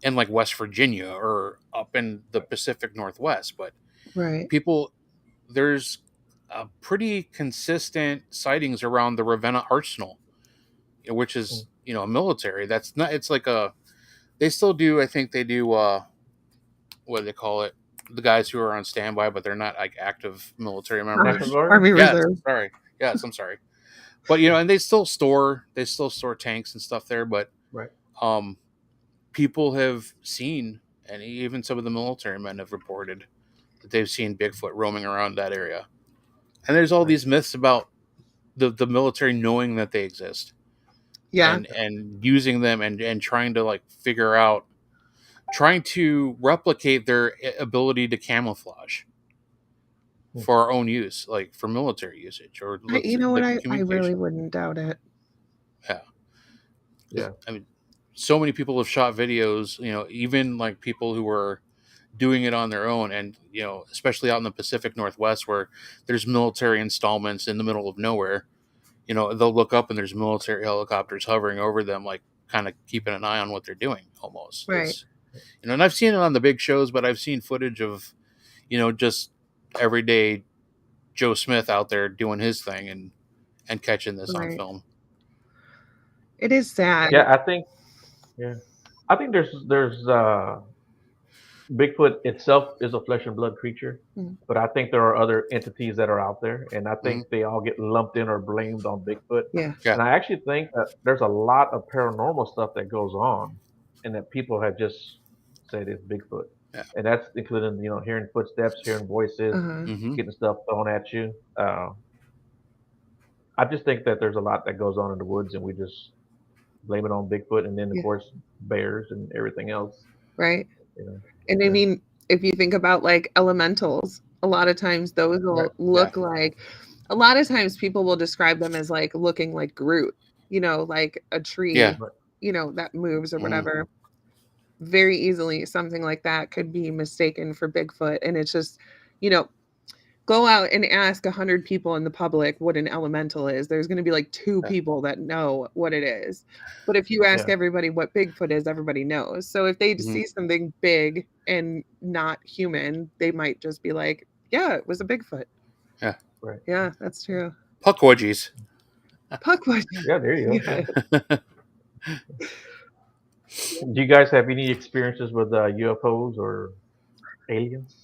Speaker 3: in like West Virginia or up in the Pacific Northwest. But people, there's pretty consistent sightings around the Ravenna Arsenal, which is a military. That's not. It's like they still do. I think they do. What do they call it? The guys who are on standby, but they're not like active military members.
Speaker 2: Army Reserve.
Speaker 3: Sorry. Yes, I'm sorry. But and they still store tanks and stuff there. But people have seen, and even some of the military men have reported that they've seen Bigfoot roaming around that area. And there's all these myths about the military knowing that they exist. Yeah. And using them and trying to like figure out, trying to replicate their ability to camouflage for our own use, like for military usage or
Speaker 2: you know what, I really wouldn't doubt it.
Speaker 1: Yeah.
Speaker 3: I mean, so many people have shot videos, even like people who were doing it on their own, and especially out in the Pacific Northwest where there's military installments in the middle of nowhere. They'll look up and there's military helicopters hovering over them, like kind of keeping an eye on what they're doing almost.
Speaker 2: Right.
Speaker 3: And I've seen it on the big shows, but I've seen footage of, just everyday Joe Smith out there doing his thing and catching this on film.
Speaker 2: It is sad.
Speaker 1: Yeah, I think there's Bigfoot itself is a flesh and blood creature, but I think there are other entities that are out there, and I think they all get lumped in or blamed on Bigfoot.
Speaker 2: Yeah.
Speaker 1: And I actually think that there's a lot of paranormal stuff that goes on, and that people have just said it's Bigfoot.
Speaker 3: Yeah.
Speaker 1: And that's including hearing footsteps, hearing voices, getting stuff thrown at you. I just think that there's a lot that goes on in the woods, and we just blame it on Bigfoot, and then of course bears and everything else.
Speaker 2: Right. And I mean, if you think about like elementals, a lot of times those will look like, a lot of times people will describe them as like looking like Groot, like a tree, that moves or whatever. Very easily something like that could be mistaken for Bigfoot. And it's just, go out and ask 100 people in the public what an elemental is. There's going to be like 2 people that know what it is. But if you ask everybody what Bigfoot is, everybody knows. So if they see something big and not human, they might just be like, yeah, it was a Bigfoot.
Speaker 3: Yeah.
Speaker 1: Right.
Speaker 2: Yeah, that's true.
Speaker 3: Puckwudgies.
Speaker 2: Puckwudgies.
Speaker 1: Yeah, there you go. Do you guys have any experiences with UFOs or aliens?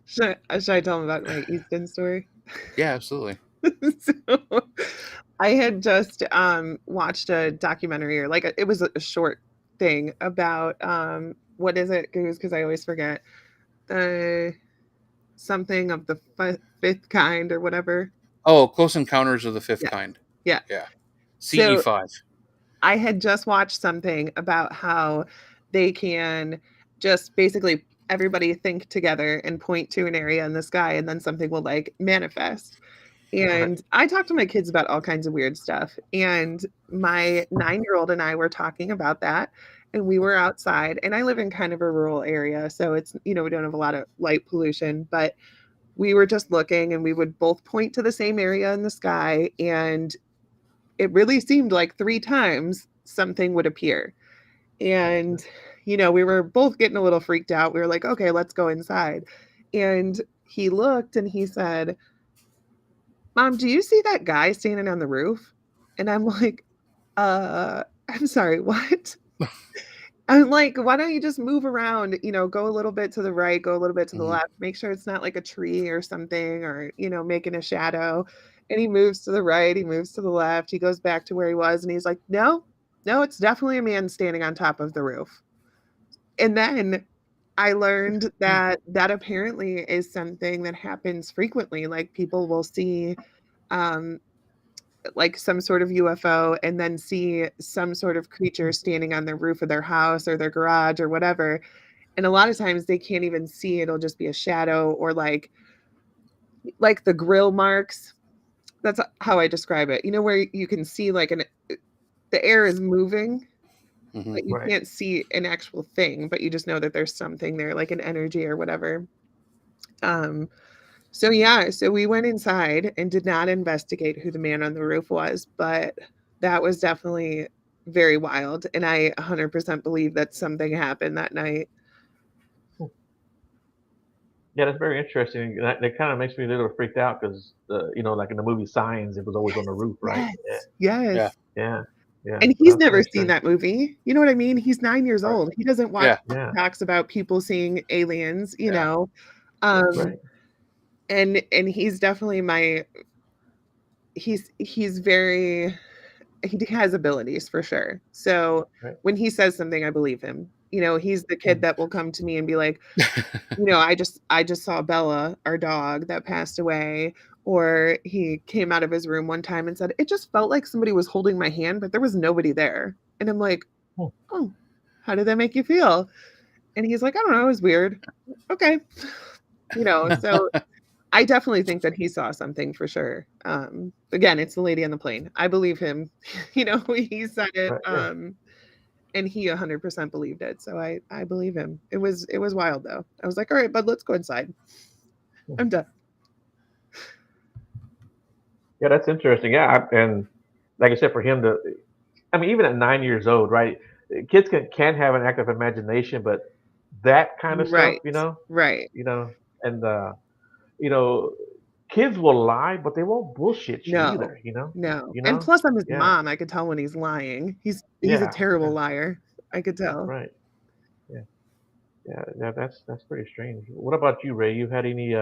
Speaker 2: Should I tell them about my Easton story?
Speaker 3: Yeah, absolutely.
Speaker 2: So I had just watched a documentary, or like it was a short thing about what is it, Goose? Because I always forget. Something of the fifth kind or whatever.
Speaker 3: Oh, Close Encounters of the Fifth Kind.
Speaker 2: Yeah.
Speaker 3: CE5.
Speaker 2: So I had just watched something about how they can just basically everybody think together and point to an area in the sky, and then something will like manifest. And I talk to my kids about all kinds of weird stuff. And my 9-year-old and I were talking about that. And we were outside, and I live in kind of a rural area. So it's, we don't have a lot of light pollution, but we were just looking, and we would both point to the same area in the sky. And it really seemed like 3 times something would appear. And, we were both getting a little freaked out. We were like, okay, let's go inside. And he looked and he said, Mom, do you see that guy standing on the roof? And I'm like, I'm sorry, what? I'm like, why don't you just move around? Go a little bit to the right, go a little bit to the
Speaker 3: Mhm.
Speaker 2: left. Make sure it's not like a tree or something, or making a shadow. And he moves to the right, he moves to the left, he goes back to where he was, and he's like, no, no, it's definitely a man standing on top of the roof. And then I learned that that apparently is something that happens frequently. Like people will see um like some sort of UFO and then see some sort of creature standing on the roof of their house or their garage or whatever. And a lot of times they can't even see it. It'll just be a shadow or like the grill marks. That's how I describe it. Where you can see like the air is moving,
Speaker 3: Mhm.
Speaker 2: but you
Speaker 1: Right.
Speaker 2: can't see an actual thing, but you just know that there's something there, like an energy or whatever. Um, so yeah, so we went inside and did not investigate who the man on the roof was, but that was definitely very wild. And I 100% believe that something happened that night.
Speaker 1: Yeah, that's very interesting. That kind of makes me a little freaked out because, like in the movie Signs, it was always on the roof, right?
Speaker 2: Yes. Yes.
Speaker 3: Yeah.
Speaker 1: Yeah, yeah.
Speaker 2: And
Speaker 1: So
Speaker 2: he's
Speaker 1: that's
Speaker 2: never
Speaker 1: very
Speaker 2: seen
Speaker 1: strange.
Speaker 2: that movie. You know what I mean? He's 9 years
Speaker 1: Right.
Speaker 2: old. He doesn't watch
Speaker 3: Yeah.
Speaker 1: Yeah.
Speaker 2: talks about people seeing aliens,
Speaker 3: Yeah.
Speaker 2: Um,
Speaker 1: Right.
Speaker 2: and he's definitely he's very he has abilities for sure. So
Speaker 1: Right.
Speaker 2: when he says something, I believe him. He's the kid
Speaker 1: Mm.
Speaker 2: that will come to me and be like, I just saw Bella, our dog, that passed away. Or he came out of his room one time and said, it just felt like somebody was holding my hand, but there was nobody there. And I'm like,
Speaker 1: Hmm.
Speaker 2: oh, how did that make you feel? And he's like, I don't know, it was weird. Okay. So I definitely think that he saw something for sure. Again, it's the lady on the plane. I believe him. He said it.
Speaker 1: Right. Yeah.
Speaker 2: And he 100% believed it. So I believe him. It was wild though. I was like, all right, bud, let's go inside.
Speaker 1: Hmm.
Speaker 2: I'm done.
Speaker 1: Yeah, that's interesting. Yeah, and like I said, for him to, I mean, even at 9 years old, right? Kids can have an active imagination, but that kind of stuff,
Speaker 2: Right. Right.
Speaker 1: you know, and you know, kids will lie, but they won't bullshit you
Speaker 2: No.
Speaker 1: either,
Speaker 2: No.
Speaker 1: you
Speaker 2: And
Speaker 1: know.
Speaker 2: plus I'm his
Speaker 1: Yeah,
Speaker 2: mom. I could tell when he's lying. He's a
Speaker 1: yeah,
Speaker 2: terrible
Speaker 1: yeah,
Speaker 2: liar. I could tell.
Speaker 1: right. Yeah, yeah, yeah. That's pretty strange. What about you, Ray? You had any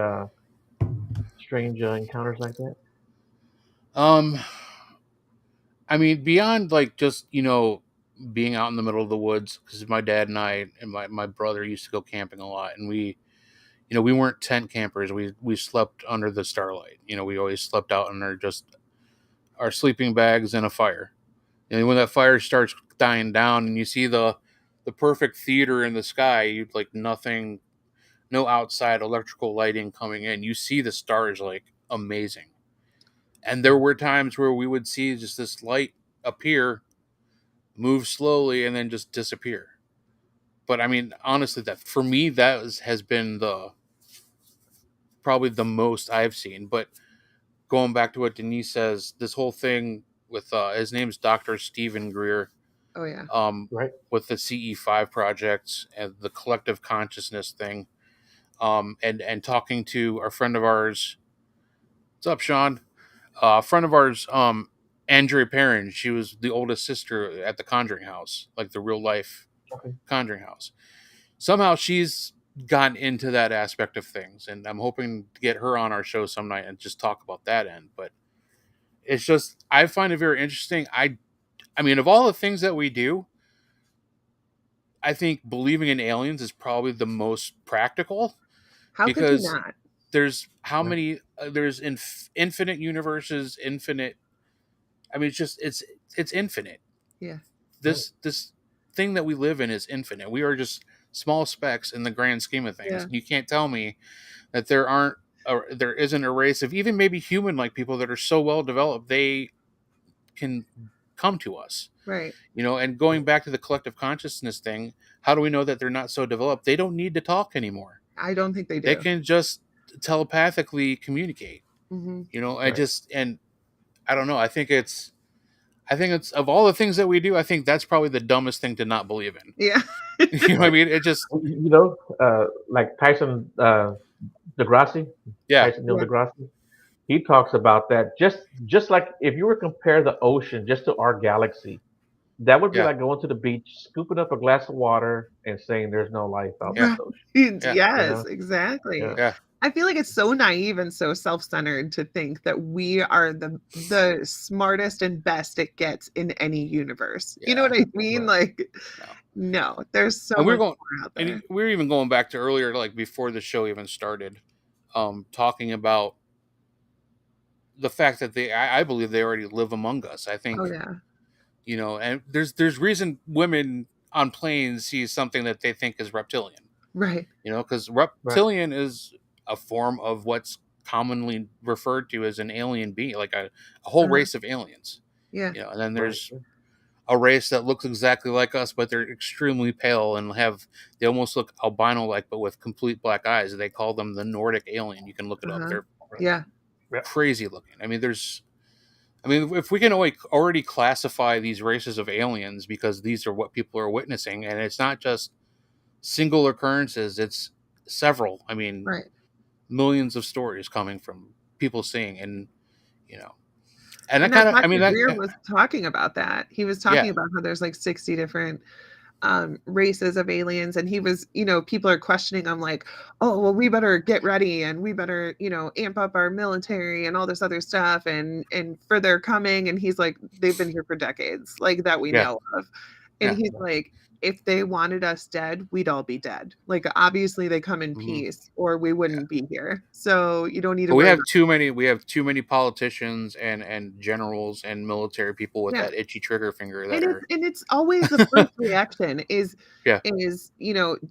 Speaker 1: strange encounters like that?
Speaker 3: um, I mean, beyond like just being out in the middle of the woods, because my dad and I and my brother used to go camping a lot, and we weren't tent campers. We slept under the starlight. We always slept out under just our sleeping bags and a fire. And when that fire starts dying down, and you see the perfect theater in the sky, you like nothing, no outside electrical lighting coming in. You see the stars like amazing. And there were times where we would see just this light appear, move slowly, and then just disappear. But I mean, honestly, that for me has been the probably the most I've seen. But going back to what Denise says, this whole thing with his name's Dr. Stephen Greer,
Speaker 2: Oh yeah.
Speaker 1: Right.
Speaker 3: with the CE5 projects and the collective consciousness thing, and talking to a friend of ours. What's up, Sean? A friend of ours, Andrea Perrin. She was the oldest sister at the Conjuring House, like the real life
Speaker 1: Okay.
Speaker 3: Conjuring House. Somehow she's gotten into that aspect of things, and I'm hoping to get her on our show some night and just talk about that end. But it's just I find it very interesting. I mean, of all the things that we do, I think believing in aliens is probably the most practical,
Speaker 2: How could you
Speaker 3: because
Speaker 2: not?
Speaker 3: there's how
Speaker 1: Right.
Speaker 3: many there's infinite universes, infinite. I mean, it's infinite.
Speaker 2: Yeah.
Speaker 1: Right.
Speaker 3: This thing that we live in is infinite. We are just small specks in the grand scheme of things.
Speaker 2: Yeah.
Speaker 3: And you can't tell me that there isn't a race of even maybe human like people that are so well developed they can come to us.
Speaker 2: Right.
Speaker 3: And going back to the collective consciousness thing, how do we know that they're not so developed? They don't need to talk anymore.
Speaker 2: I don't think they
Speaker 3: They
Speaker 2: do.
Speaker 3: can just telepathically communicate.
Speaker 2: Hmm.
Speaker 3: I
Speaker 1: Right.
Speaker 3: just and I don't know. I think it's of all the things that we do, I think that's probably the dumbest thing to not believe in.
Speaker 2: Yeah.
Speaker 3: You know what I
Speaker 1: Right.
Speaker 3: mean? It just
Speaker 1: Like deGrasse,
Speaker 3: yeah.
Speaker 1: Tyson Neil
Speaker 2: Yeah.
Speaker 1: deGrasse. He talks about that just like if you were to compare the ocean just to our galaxy, That would be
Speaker 3: Yeah.
Speaker 1: like going to the beach, scooping up a glass of water, and saying there's no life out in
Speaker 3: Yeah.
Speaker 1: this ocean.
Speaker 3: Yeah.
Speaker 1: You
Speaker 2: Yes,
Speaker 1: know?
Speaker 2: exactly.
Speaker 1: Yeah.
Speaker 3: Yeah.
Speaker 2: I feel like it's so naive and so self-centered to think that we are the smartest and best it gets in any universe. You know
Speaker 3: Yeah.
Speaker 2: what I mean?
Speaker 1: Right.
Speaker 2: Like,
Speaker 3: No.
Speaker 2: no, there's so
Speaker 3: And
Speaker 2: much more out there.
Speaker 3: we're even going back to earlier, like before the show even started, talking about the fact that I believe they already live among us. I
Speaker 2: Oh
Speaker 3: think,
Speaker 2: yeah.
Speaker 3: and there's reason women on planes see something that they think is reptilian,
Speaker 2: Right.
Speaker 3: because
Speaker 1: Right.
Speaker 3: reptilian is a form of what's commonly referred to as an alien being, like a whole
Speaker 2: Uh-huh.
Speaker 3: race of aliens,
Speaker 2: Yeah.
Speaker 3: and then
Speaker 1: Right.
Speaker 3: there's a race that looks exactly like us, but they're extremely pale and they almost look albino like, but with complete black eyes. They call them the Nordic alien. You can look it up.
Speaker 2: Uh-huh.
Speaker 3: They're
Speaker 2: Yeah.
Speaker 1: Yeah.
Speaker 3: crazy looking. If we can already classify these races of aliens, because these are what people are witnessing, and it's not just single occurrences, it's several.
Speaker 2: Right.
Speaker 3: Millions of stories coming from people seeing, and you know, and that
Speaker 2: And that
Speaker 3: kind of,
Speaker 2: Dr.
Speaker 3: that,
Speaker 2: Greer was talking about that. He was
Speaker 3: yeah,
Speaker 2: talking about how there's like 60 different races of aliens, and he was, people are questioning him like, oh well, we better get ready and we better, amp up our military and all this other stuff, and for their coming, and he's like, they've been here for decades, like that we
Speaker 3: yeah,
Speaker 2: know of. And
Speaker 3: yeah.
Speaker 2: he's like, if they wanted us dead, we'd all be dead. Like obviously they come in
Speaker 3: Hmm.
Speaker 2: peace or we wouldn't be here, so you don't need to
Speaker 3: But we
Speaker 2: worry
Speaker 3: have
Speaker 2: about.
Speaker 3: too many. We have too many politicians and generals and military people with
Speaker 2: Yeah.
Speaker 3: that itchy trigger finger that
Speaker 2: And
Speaker 3: are,
Speaker 2: it's always the first reaction
Speaker 3: yeah.
Speaker 2: is,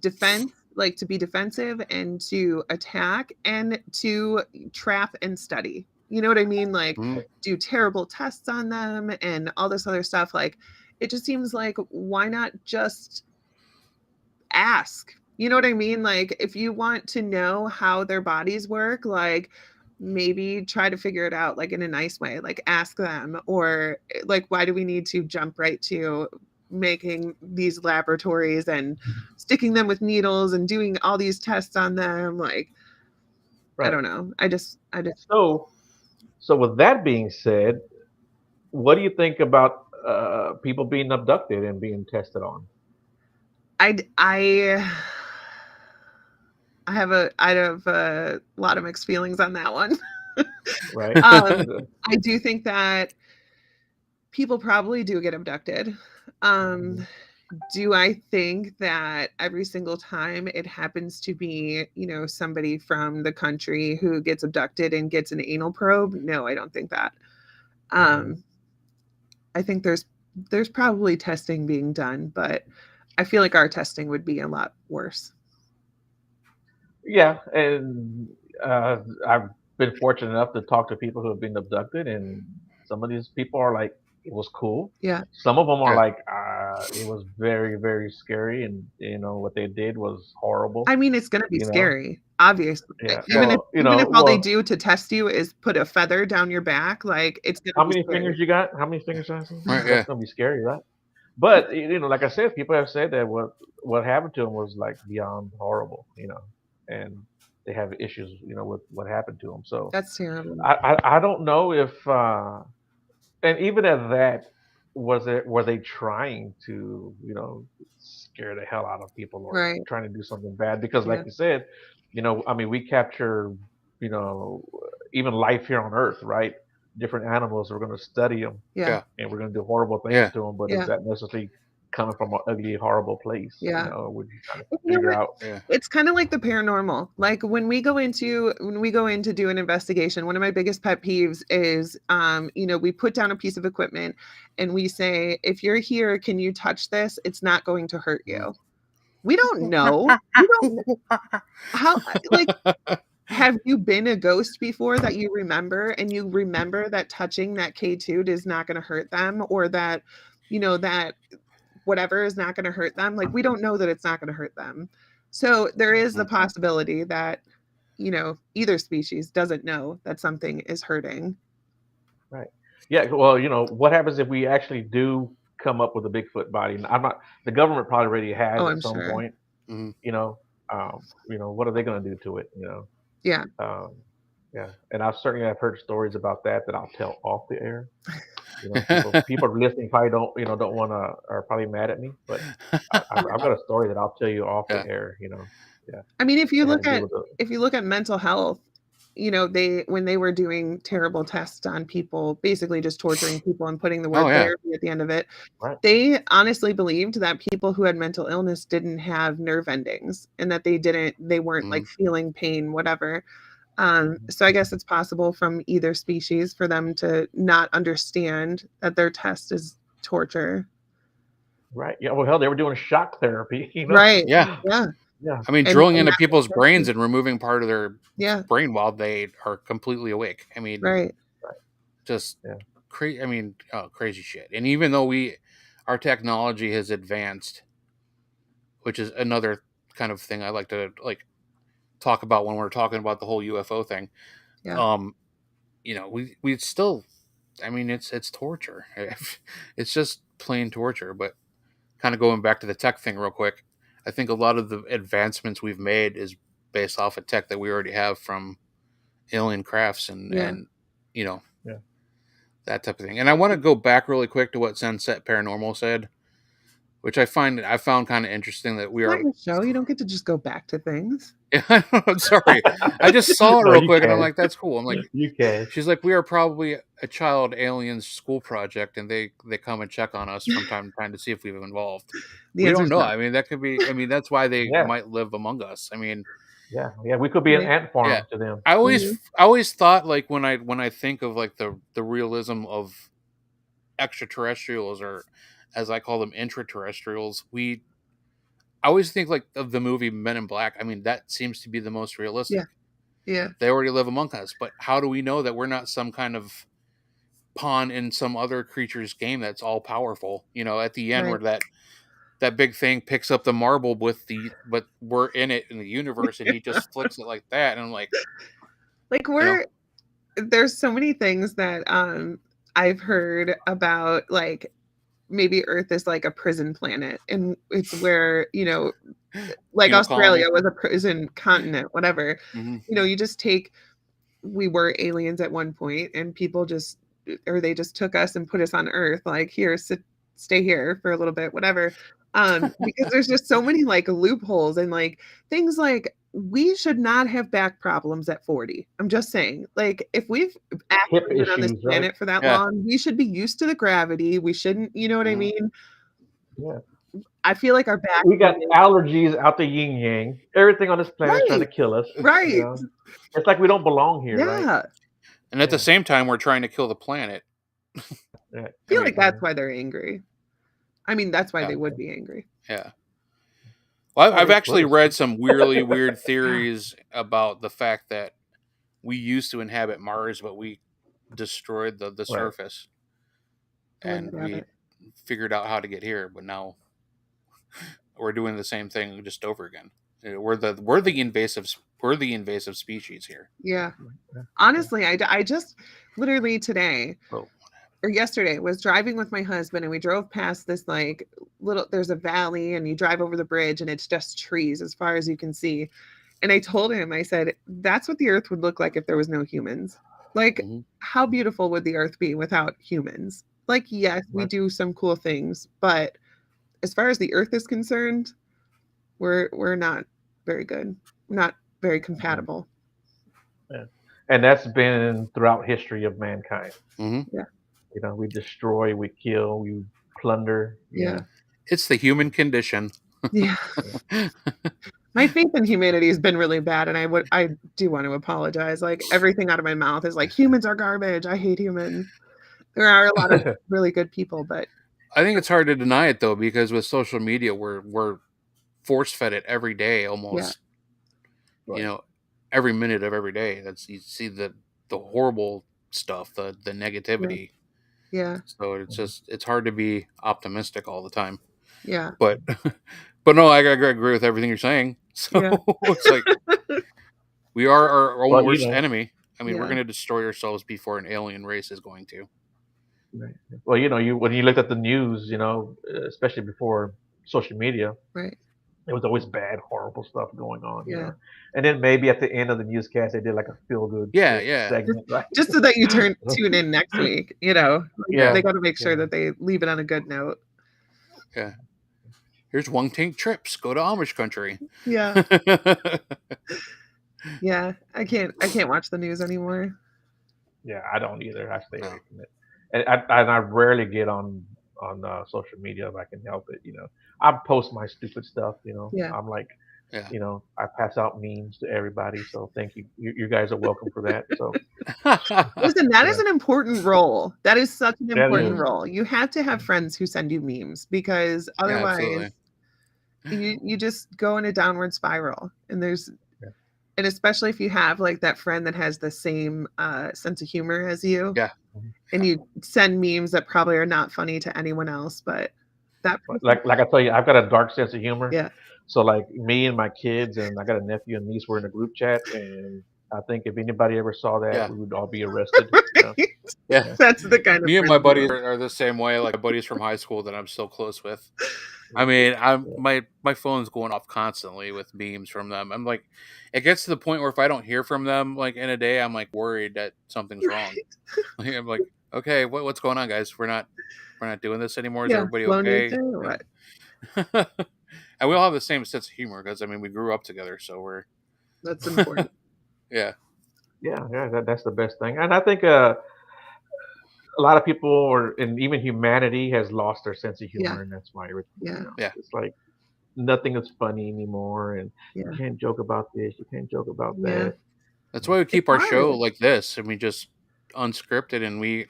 Speaker 2: defense, like to be defensive and to attack and to trap and study. You know what I mean? Like
Speaker 3: Mhm.
Speaker 2: do terrible tests on them and all this other stuff. Like it just seems like, why not just ask? You know what I mean? Like if you want to know how their bodies work, like maybe try to figure it out like in a nice way, like ask them, or like why do we need to jump right to making these laboratories and sticking them with needles and doing all these tests on them? Like I
Speaker 1: Right.
Speaker 2: don't know. I just
Speaker 1: So, so with that being said, what do you think about people being abducted and being tested on?
Speaker 2: I I have a lot of mixed feelings on that one.
Speaker 1: Right.
Speaker 2: um I do think that people probably do get abducted. Um, do I think that every single time it happens to be, somebody from the country who gets abducted and gets an anal probe? No, I don't think that. Um, I think there's probably testing being done, but I feel like our testing would be a lot worse.
Speaker 1: Yeah, and I've been fortunate enough to talk to people who have been abducted, and some of these people are like, it was cool.
Speaker 2: Yeah.
Speaker 1: Some of them are
Speaker 3: Yeah.
Speaker 1: like, it was very, very scary, and what they did was horrible.
Speaker 2: I mean, it's going to be
Speaker 1: You know,
Speaker 2: scary, obviously.
Speaker 1: yeah.
Speaker 2: Even if
Speaker 1: Well,
Speaker 2: even if all they do to test you is put a feather down your back, like it's going to
Speaker 1: how
Speaker 2: be
Speaker 1: many
Speaker 2: scary.
Speaker 1: fingers you got? How many fingers?
Speaker 3: Right,
Speaker 1: That's
Speaker 3: yeah.
Speaker 1: gonna be scary, right? But like I said, people have said that what happened to them was like beyond horrible, and they have issues, with what happened to them. So
Speaker 2: That's terrible.
Speaker 1: I don't know if and even at that, were they trying to scare the hell out of people or
Speaker 2: Right.
Speaker 1: trying to do something bad? Because like
Speaker 2: Yeah.
Speaker 1: you said, I mean, we capture you know even life here on Earth, right? Different animals, we're going to study them
Speaker 2: Yeah.
Speaker 3: Yeah.
Speaker 1: and we're going to do horrible things
Speaker 3: Yeah.
Speaker 1: to them. But is
Speaker 2: Yeah.
Speaker 1: that necessarily coming from an ugly, horrible place?
Speaker 2: Yeah.
Speaker 1: We're just trying to
Speaker 2: You know
Speaker 1: figure
Speaker 2: what?
Speaker 1: out.
Speaker 3: Yeah.
Speaker 2: It's kind of like the paranormal. Like when we go in to do an investigation, one of my biggest pet peeves is we put down a piece of equipment and we say, if you're here, can you touch this? It's not going to hurt you. We don't know. We don't how like have you been a ghost before that you remember, and you remember that touching that K2 is not going to hurt them, or that that whatever is not going to hurt them? Like we don't know that it's not going to hurt them. So there is the possibility that either species doesn't know that something is hurting.
Speaker 1: Right. Yeah. Well, what happens if we actually do come up with a Bigfoot body? And I'm not. The government probably already has
Speaker 2: Oh,
Speaker 1: at
Speaker 2: I'm
Speaker 1: some
Speaker 2: sure.
Speaker 1: point.
Speaker 3: Mhm.
Speaker 1: What are they going to do to it?
Speaker 2: Yeah.
Speaker 1: Um, yeah. And I've certainly have heard stories about that I'll tell off the air. People listening probably don't want to are probably mad at me, but I've got a story that I'll tell you off the
Speaker 3: Yeah.
Speaker 1: air. Yeah,
Speaker 2: I mean, if you
Speaker 1: I had to
Speaker 2: look
Speaker 1: deal
Speaker 2: at
Speaker 1: with it.
Speaker 2: if you look at mental health, when they were doing terrible tests on people, basically just torturing people and putting the
Speaker 3: Oh
Speaker 2: word
Speaker 3: yeah.
Speaker 2: therapy at the end of it,
Speaker 1: Right.
Speaker 2: they honestly believed that people who had mental illness didn't have nerve endings and that they weren't like feeling pain, whatever. So I guess it's possible from either species for them to not understand that their test is torture.
Speaker 1: Right. Yeah. Well, hell, they were doing shock therapy.
Speaker 2: Right.
Speaker 3: Yeah.
Speaker 2: Yeah.
Speaker 1: Yeah.
Speaker 3: I mean,
Speaker 2: And
Speaker 3: drilling into
Speaker 2: that was
Speaker 3: people's brains
Speaker 2: torture.
Speaker 3: and removing part of their
Speaker 2: Yeah.
Speaker 3: brain while they are completely awake. I mean,
Speaker 2: Right.
Speaker 3: just
Speaker 1: Yeah.
Speaker 3: crazy. I mean, crazy shit. And even though our technology has advanced, which is another kind of thing I like to talk about when we're talking about the whole UFO thing.
Speaker 2: Yeah.
Speaker 3: We still, I mean, it's torture. It's just plain torture. But kind of going back to the tech thing real quick, I think a lot of the advancements we've made is based off of tech that we already have from alien crafts and
Speaker 2: Yeah.
Speaker 3: you know
Speaker 1: Yeah.
Speaker 3: that type of thing. And I want to go back really quick to what Sunset Paranormal said, which I found kind of interesting that we
Speaker 2: It's not
Speaker 3: are.
Speaker 2: your show. You don't get to just go back to things.
Speaker 3: I'm sorry, I just saw it
Speaker 1: No,
Speaker 3: real
Speaker 1: you
Speaker 3: quick and I'm
Speaker 1: can.
Speaker 3: like, that's cool. I'm like,
Speaker 1: You can.
Speaker 3: she's like, we are probably a child aliens school project, and they come and check on us from time to time to see if we've involved.
Speaker 2: The
Speaker 3: We
Speaker 2: answer
Speaker 3: don't
Speaker 2: is
Speaker 3: know.
Speaker 2: no.
Speaker 3: I mean, that could be. I mean, that's why they
Speaker 1: Yeah.
Speaker 3: might live among us. I mean,
Speaker 1: Yeah. Yeah. We could be an
Speaker 2: Right.
Speaker 1: ant farm
Speaker 3: yeah.
Speaker 1: to them.
Speaker 3: I
Speaker 2: Mhm.
Speaker 3: always thought like when I think of like the realism of extraterrestrials, or as I call them, intraterrestrials, I always think like of the movie Men in Black. I mean, that seems to be the most realistic.
Speaker 2: Yeah.
Speaker 3: They already live among us, but how do we know that we're not some kind of pawn in some other creature's game that's all powerful? At the end
Speaker 2: Right.
Speaker 3: where that big thing picks up the marble but we're in it in the universe, and he just flicks it like that, and I'm like,
Speaker 2: Like
Speaker 3: you know,
Speaker 2: there's so many things that I've heard about, like maybe Earth is like a prison planet and it's where, like
Speaker 3: penal colony.
Speaker 2: Australia was a prison continent, whatever.
Speaker 3: Hmm.
Speaker 2: You just take we were aliens at one point and people just or they just took us and put us on Earth, like here, stay here for a little bit, whatever. Because there's just so many like loopholes and like things like we should not have back problems at 40. I'm just saying, like if we've
Speaker 1: Hip
Speaker 2: actually been on this
Speaker 1: issues, right?
Speaker 2: planet for that
Speaker 3: Yeah.
Speaker 2: long, we should be used to the gravity. We shouldn't, you know what I
Speaker 3: Mhm.
Speaker 2: mean?
Speaker 1: Yeah.
Speaker 2: I feel like our back
Speaker 1: We got allergies out the yin yang. Everything on this planet is trying to
Speaker 2: right,
Speaker 1: kill us.
Speaker 2: right.
Speaker 1: It's like we don't belong here, right?
Speaker 2: Yeah.
Speaker 3: And at the
Speaker 1: Yeah.
Speaker 3: same time, we're trying to kill the planet.
Speaker 1: Yeah.
Speaker 2: I feel
Speaker 3: I
Speaker 2: like
Speaker 3: mean,
Speaker 2: that's why they're angry. I mean, that's why
Speaker 3: yeah,
Speaker 2: they would be angry.
Speaker 3: yeah. Well, I've
Speaker 1: Well,
Speaker 3: actually read some really weird theories about the fact that we used to inhabit Mars, but we destroyed the
Speaker 1: right.
Speaker 3: surface,
Speaker 2: I wouldn't
Speaker 3: and
Speaker 2: doubt
Speaker 3: we
Speaker 2: it.
Speaker 3: figured out how to get here. But now we're doing the same thing just over again. We're the invasive species here.
Speaker 2: Yeah.
Speaker 1: Yeah.
Speaker 2: Honestly, I just literally today
Speaker 3: Oh,
Speaker 2: or yesterday was driving with my husband and we drove past this like there's a valley and you drive over the bridge and it's just trees as far as you can see. And I told him, I said, that's what the earth would look like if there was no humans. Like,
Speaker 3: mhm.
Speaker 2: how beautiful would the earth be without humans? Like, yes, we
Speaker 1: Right.
Speaker 2: do some cool things, but as far as the earth is concerned, we're not very good. Not very compatible.
Speaker 1: Yeah. And that's been throughout history of mankind.
Speaker 3: Mhm.
Speaker 2: Yeah.
Speaker 1: We destroy, we kill, we plunder.
Speaker 2: Yeah.
Speaker 3: It's the human condition.
Speaker 2: Yeah. My faith in humanity has been really bad, and I do want to apologize. Like everything out of my mouth is like humans are garbage. I hate humans. There are a lot of really good people, but
Speaker 3: I think it's hard to deny it though, because with social media, we're force fed it every day,
Speaker 2: yeah,
Speaker 3: almost.
Speaker 1: Right.
Speaker 3: Every minute of every day. You see the horrible stuff, the negativity.
Speaker 2: yeah,
Speaker 3: So it's hard to be optimistic all the time.
Speaker 2: yeah,
Speaker 3: But no, I agree with everything you're saying. So
Speaker 2: yeah,
Speaker 3: it's like we are our own
Speaker 1: Well,
Speaker 3: worst enemy. I mean, we're
Speaker 2: yeah,
Speaker 3: going to destroy ourselves before an alien race is going to.
Speaker 1: right. Well, you when you looked at the news, especially before social media,
Speaker 2: right,
Speaker 1: It was always bad, horrible stuff going on,
Speaker 2: Yeah.
Speaker 1: And then maybe at the end of the newscast, they did like a feel good
Speaker 3: Yeah.
Speaker 1: segment, right?
Speaker 2: Just so that you tune in next week, They got to make sure that they leave it on a good note.
Speaker 3: Yeah. Here's One Tank Trips. Go to Amish country.
Speaker 2: Yeah. Yeah. I can't watch the news anymore.
Speaker 1: Yeah, I don't either. I stay away from it, and I rarely get on social media if I can help it. I post my stupid stuff.
Speaker 2: Yeah.
Speaker 1: I'm like,
Speaker 3: Yeah.
Speaker 1: I pass out memes to everybody. So thank you. You guys are welcome for that. So
Speaker 2: listen, that is an important role. That is such an
Speaker 1: That
Speaker 2: important
Speaker 1: is.
Speaker 2: role. You have to have friends who send you memes because otherwise you just go in a downward spiral. And especially if you have like that friend that has the same sense of humor as you.
Speaker 3: Yeah.
Speaker 2: And you send memes that probably are not funny to anyone else, but that
Speaker 1: like I tell you, I've got a dark sense of humor.
Speaker 2: Yeah.
Speaker 1: So like me and my kids and I got a nephew and niece were in a group chat, and I think if anybody ever saw that, we would all be arrested.
Speaker 3: Yeah.
Speaker 2: That's the kind of
Speaker 3: me and my buddies are the same way. Like my buddies from high school that I'm still close with. I mean, my phone's going off constantly with memes from them. I'm like, it gets to the point where if I don't hear from them like in a day, I'm like worried that something's wrong. I'm like, okay, what's going on, guys? We're not doing this anymore. Is everybody okay?
Speaker 2: What?
Speaker 3: And we all have the same sense of humor because I mean we grew up together, so
Speaker 2: that's important.
Speaker 1: Yeah, that's the best thing, and I think a lot of people, and even humanity, has lost their sense of humor, and that's why it's like nothing is funny anymore, and you can't joke about this, you can't joke about that.
Speaker 3: That's why we keep our show like this, and we just unscripted, and we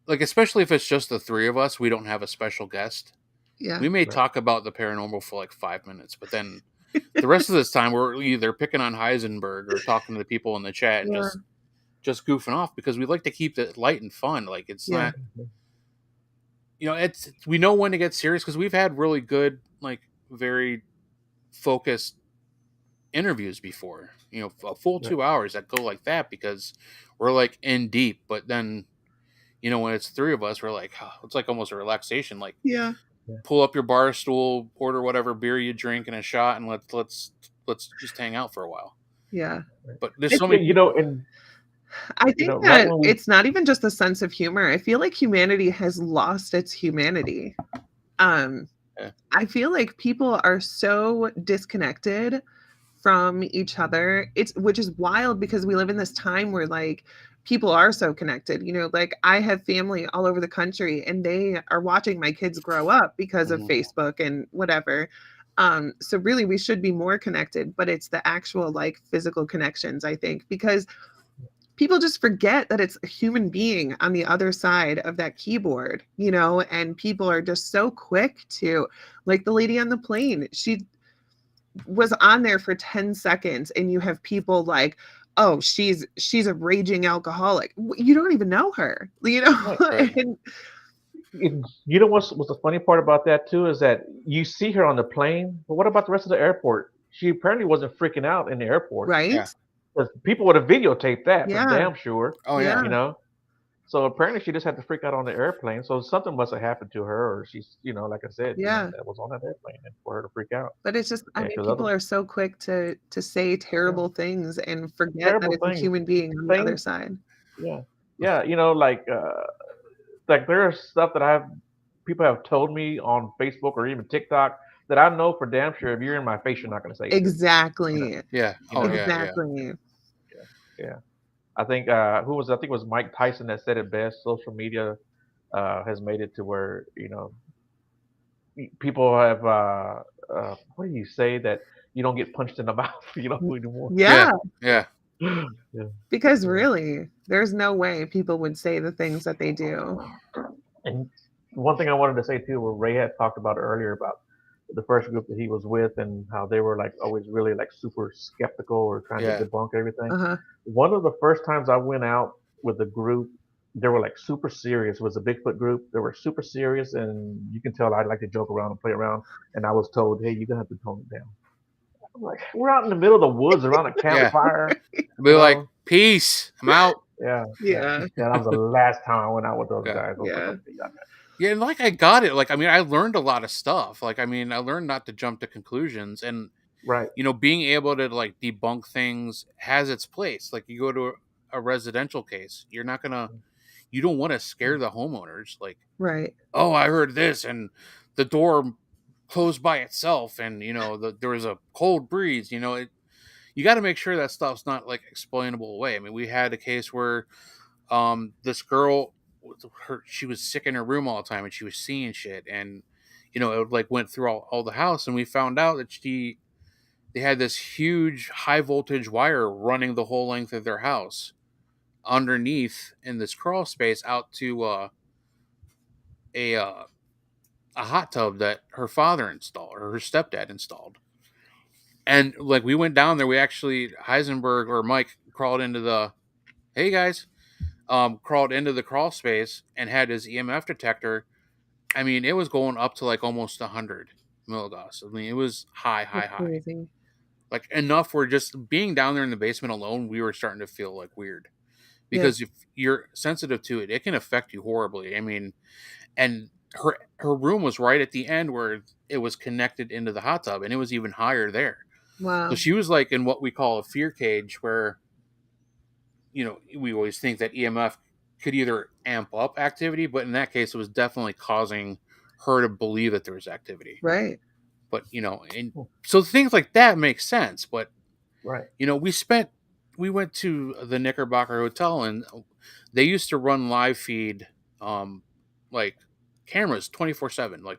Speaker 3: like, especially if it's just the three of us, we don't have a special guest.
Speaker 2: Yeah,
Speaker 3: we may talk about the paranormal for like 5 minutes, but then the rest of this time we're either picking on Heisenberg or talking to the people in the chat and just goofing off because we like to keep it light and fun. Like it's not, it's we know when to get serious because we've had really good, like very focused interviews before. A full 2 hours that go like that because we're like in deep. But then, when it's three of us, we're like, it's like almost a relaxation. Like pull up your bar stool, order whatever beer you drink and a shot, and let's just hang out for a while.
Speaker 2: Yeah,
Speaker 3: but there's so many,
Speaker 1: and
Speaker 2: I think that it's not even just a sense of humor. I feel like humanity has lost its humanity. I feel like people are so disconnected from each other. Which is wild because we live in this time where like people are so connected. Like I have family all over the country and they are watching my kids grow up because of Facebook and whatever. So really we should be more connected, but it's the actual like physical connections, I think, because people just forget that it's a human being on the other side of that keyboard, and people are just so quick to, like the lady on the plane, she was on there for 10 seconds and you have people like, oh, she's a raging alcoholic. You don't even know her,
Speaker 1: Right. And, what's the funny part about that too is that you see her on the plane, but what about the rest of the airport? She apparently wasn't freaking out in the airport,
Speaker 2: right?
Speaker 1: Yeah. People would have videotaped that for damn sure.
Speaker 3: Oh yeah.
Speaker 1: So apparently she just had to freak out on the airplane. So something must have happened to her, or she's, like I said, that was on that airplane and for her to freak out.
Speaker 2: But it's just, I mean, people are so quick to say terrible things and forget that it's a human being on the other side.
Speaker 1: Yeah, like there's stuff that people have told me on Facebook or even TikTok that I know for damn sure if you're in my face, you're not going to say
Speaker 2: exactly.
Speaker 1: It.
Speaker 3: Yeah.
Speaker 2: Exactly.
Speaker 1: Yeah. I think I think it was Mike Tyson that said it best. Social media has made it to where people have what do you say, that you don't get punched in the mouth anymore.
Speaker 2: Yeah. Because
Speaker 1: Yeah.
Speaker 2: really, there's no way people would say the things that they do.
Speaker 1: And one thing I wanted to say too, where Ray had talked about earlier about the first group that he was with and how they were like always really like super skeptical or trying to debunk everything. One of the first times I went out with the group, they were like super serious. It was a Bigfoot group. They were super serious, and you can tell I like to joke around and play around. And I was told, hey, you're gonna have to tone it down. I'm like, we're out in the middle of the woods around a campfire.
Speaker 3: Be like, peace, I'm out.
Speaker 1: Yeah. That was the last time I went out with those guys. I was like, okay,
Speaker 3: Yeah, and like I got it. Like, I mean, I learned a lot of stuff. Like, I mean, I learned not to jump to conclusions, and
Speaker 1: Right.
Speaker 3: being able to like debunk things has its place. Like, you go to a residential case, you don't want to scare the homeowners. Like,
Speaker 2: Right.
Speaker 3: oh, I heard this, and the door closed by itself, and there was a cold breeze. You got to make sure that stuff's not like explainable away. I mean, we had a case where this girl, she was sick in her room all the time, and she was seeing shit, and it like went through all the house, and we found out that they had this huge high voltage wire running the whole length of their house underneath in this crawl space out to a hot tub that her father installed, or her stepdad installed. And like, we went down there, we actually, Heisenberg or Mike crawled into the, hey guys, crawled into the crawl space and had his EMF detector. I mean, it was going up to like almost 100 milligauss. I mean, it was high.
Speaker 2: Crazy.
Speaker 3: Like, enough where just being down there in the basement alone, we were starting to feel like weird. Because if you're sensitive to it, it can affect you horribly. I mean, and her room was right at the end where it was connected into the hot tub, and it was even higher there.
Speaker 2: Wow.
Speaker 3: So she was like in what we call a fear cage, where we always think that EMF could either amp up activity, but in that case, it was definitely causing her to believe that there was activity.
Speaker 2: Right.
Speaker 3: But and so things like that make sense. But
Speaker 1: right,
Speaker 3: we went to the Knickerbocker Hotel, and they used to run live feed, like cameras 24/7. Like,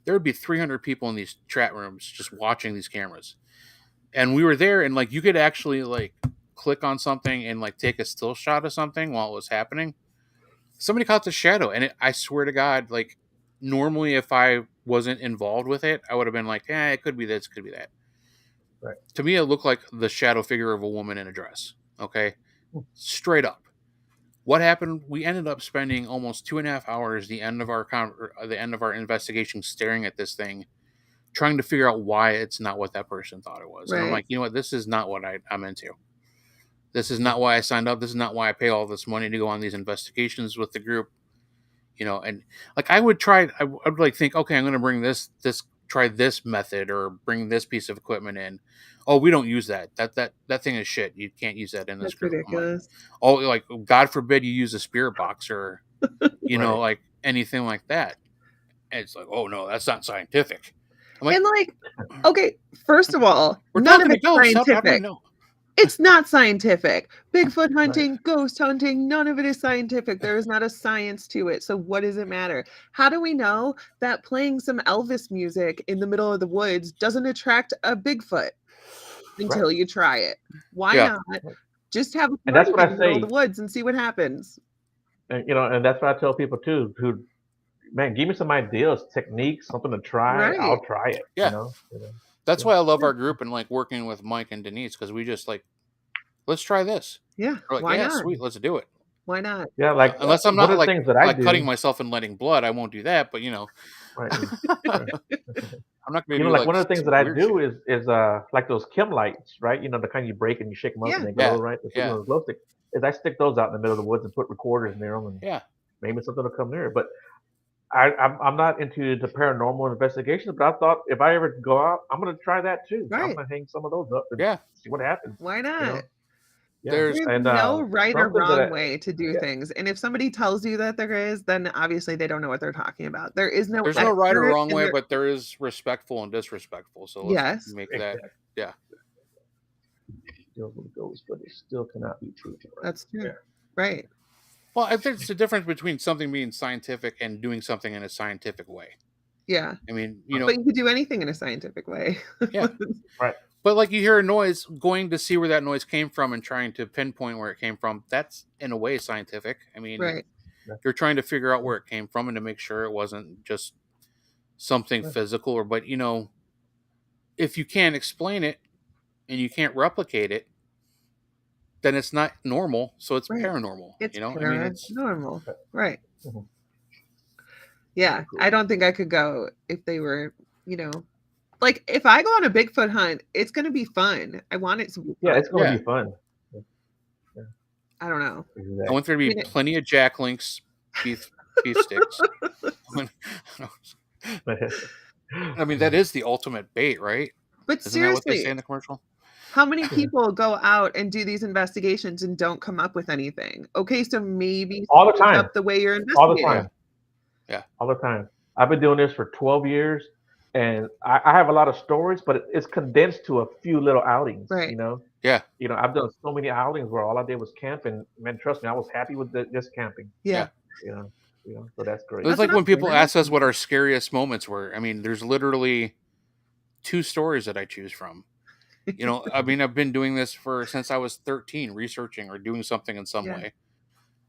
Speaker 3: there would be 300 people in these chat rooms just watching these cameras. And we were there, and like, you could actually like click on something and like take a still shot of something while it was happening. Somebody caught the shadow, and I swear to God, like, normally if I wasn't involved with it, I would have been like, it could be this, could be that.
Speaker 1: Right.
Speaker 3: To me, it looked like the shadow figure of a woman in a dress. Okay, straight up. What happened? We ended up spending almost 2.5 hours, the end of our investigation, staring at this thing, trying to figure out why it's not what that person thought it was.
Speaker 2: Right.
Speaker 3: And I'm like, you know what? This is not what I'm into. This is not why I signed up. This is not why I pay all this money to go on these investigations with the group. And like, I would like think, okay, I'm going to bring try this method, or bring this piece of equipment in. Oh, we don't use that. That thing is shit. You can't use that in this group.
Speaker 2: Ridiculous.
Speaker 3: Like, God forbid you use a spirit box, or like anything like that. And it's like, oh no, that's not scientific.
Speaker 2: Like, and like, okay, first of all,
Speaker 3: we're
Speaker 2: none of
Speaker 3: talking
Speaker 2: it's scientific. It's not scientific. Bigfoot hunting, ghost hunting, none of it is scientific. There is not a science to it. So what does it matter? How do we know that playing some Elvis music in the middle of the woods doesn't attract a Bigfoot until you try it? Why not just have a party in the middle of the woods and see what happens?
Speaker 1: And and that's what I tell people too, who, man, give me some ideas, techniques, something to try. Right. I'll try it.
Speaker 3: Yeah. That's why I love our group and like working with Mike and Denise, because we just like, let's try this.
Speaker 2: Yeah.
Speaker 3: We're like,
Speaker 2: why not?
Speaker 3: Sweet, let's do it.
Speaker 2: Why not?
Speaker 1: Yeah, like,
Speaker 3: unless I'm not like, things that like cutting myself and letting blood, I won't do that. But
Speaker 1: right.
Speaker 3: I'm not going to do
Speaker 1: like one of the things that I do is like those Kim lights, right? The kind you break and you shake them up and they glow, right? The glow stick. Is I stick those out in the middle of the woods and put recorders near them, and maybe something will come near. But I'm not into the paranormal investigations, but I thought if I ever go out, I'm going to try that too. Right. I'm going to hang some of those up and see what happens.
Speaker 2: Why not?
Speaker 3: There's
Speaker 2: no right or wrong way to do things. And if somebody tells you that there is, then obviously they don't know what they're talking about. There's no
Speaker 3: right or wrong way, but there is respectful and disrespectful. So let's make that. Yeah.
Speaker 1: Deals with ghosts, but it still cannot be true.
Speaker 2: That's true. Right.
Speaker 3: Well, I think it's the difference between something being scientific and doing something in a scientific way.
Speaker 2: Yeah.
Speaker 3: I mean,
Speaker 2: but you could do anything in a scientific way.
Speaker 3: Yeah. Right. But like, you hear a noise, going to see where that noise came from and trying to pinpoint where it came from, that's in a way scientific. I mean, you're trying to figure out where it came from and to make sure it wasn't just something physical, but if you can't explain it and you can't replicate it, then it's not normal, so it's paranormal.
Speaker 2: It's paranormal, right? Mm-hmm. Yeah, I don't think I could go if they were, like, if I go on a Bigfoot hunt, it's going to be fun. I want it to be fun.
Speaker 1: Yeah, it's going to be fun.
Speaker 2: I don't know.
Speaker 3: I want there to be plenty of jack links, Beef sticks. I mean, that is the ultimate bait, right?
Speaker 2: But
Speaker 3: Isn't that what they say
Speaker 2: seriously,
Speaker 3: in the commercial?
Speaker 2: how many people go out and do these investigations and don't come up with anything? Okay, so maybe
Speaker 1: All the
Speaker 2: switch
Speaker 1: time.
Speaker 2: up the way you're
Speaker 1: All the
Speaker 2: investigating.
Speaker 1: time.
Speaker 3: Yeah.
Speaker 1: All the time. I've been doing this for 12 years, and I have a lot of stories, but it's condensed to a few little outings.
Speaker 2: Right.
Speaker 3: Yeah.
Speaker 1: I've done so many outings where all I did was camp, and man, trust me, I was happy with just camping.
Speaker 2: Yeah.
Speaker 1: So that's great.
Speaker 3: It was
Speaker 2: That's
Speaker 3: like
Speaker 2: what
Speaker 3: when
Speaker 2: I'm
Speaker 3: people
Speaker 2: saying.
Speaker 3: ask us what our scariest moments were. I mean, there's literally 2 stories that I choose from. I mean, I've been doing this since I was 13, researching or doing something in some
Speaker 2: Yeah.
Speaker 3: way.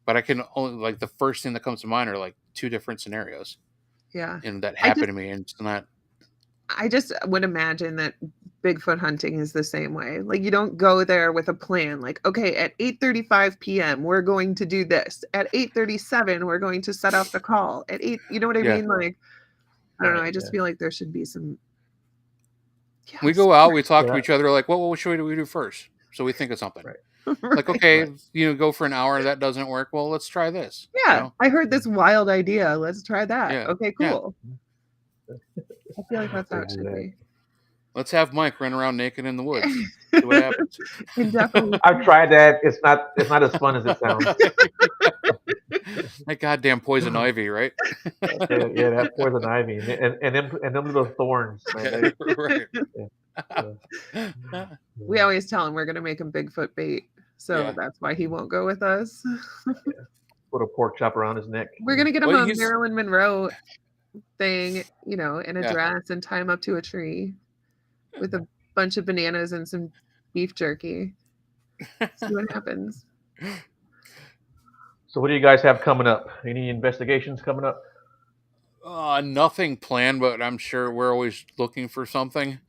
Speaker 3: But I can only, like, the first thing that comes to mind are like 2 different scenarios.
Speaker 2: Yeah.
Speaker 3: And that
Speaker 2: I
Speaker 3: happened to me, and it's not.
Speaker 2: I just would imagine that Bigfoot hunting is the same way. Like you don't go there with a plan. Like, okay, at 8:35 p.m. we're going to do this. At 8:37 we're going to set off the call. At 8, you know what I
Speaker 3: Yeah.
Speaker 2: mean? Like, I don't know.
Speaker 1: Right,
Speaker 2: I just feel like there should be some.
Speaker 3: We
Speaker 2: Yes.
Speaker 3: go out, we talk to
Speaker 1: Yeah.
Speaker 3: each other, like, what should we do first? So we think of something.
Speaker 1: Right.
Speaker 3: Like,
Speaker 2: Right.
Speaker 3: okay,
Speaker 1: Right.
Speaker 3: go for an hour, that doesn't work. Well, let's try this.
Speaker 2: Yeah, I heard this wild idea. Let's try that.
Speaker 3: Yeah.
Speaker 2: Okay,
Speaker 3: Yeah.
Speaker 2: cool. I feel like that's how it should be.
Speaker 3: Let's have Mike run around naked in the woods. See what happens.
Speaker 2: And definitely.
Speaker 1: I've tried that. It's not as fun as it sounds.
Speaker 3: That goddamn poison ivy, right?
Speaker 1: Yeah, that poison ivy and them little thorns. Man,
Speaker 3: Right.
Speaker 2: We always tell him we're going to make him Bigfoot bait. So
Speaker 3: Yeah.
Speaker 2: that's why he won't go with us.
Speaker 1: Put a pork chop around his neck.
Speaker 2: We're going to get him
Speaker 3: Well,
Speaker 2: a
Speaker 3: he's-
Speaker 2: Marilyn Monroe thing, in a
Speaker 3: Yeah.
Speaker 2: dress and tie him up to a tree with a bunch of bananas and some beef jerky. See what happens.
Speaker 1: So what do you guys have coming up? Any investigations coming up?
Speaker 3: Nothing planned, but I'm sure we're always looking for something.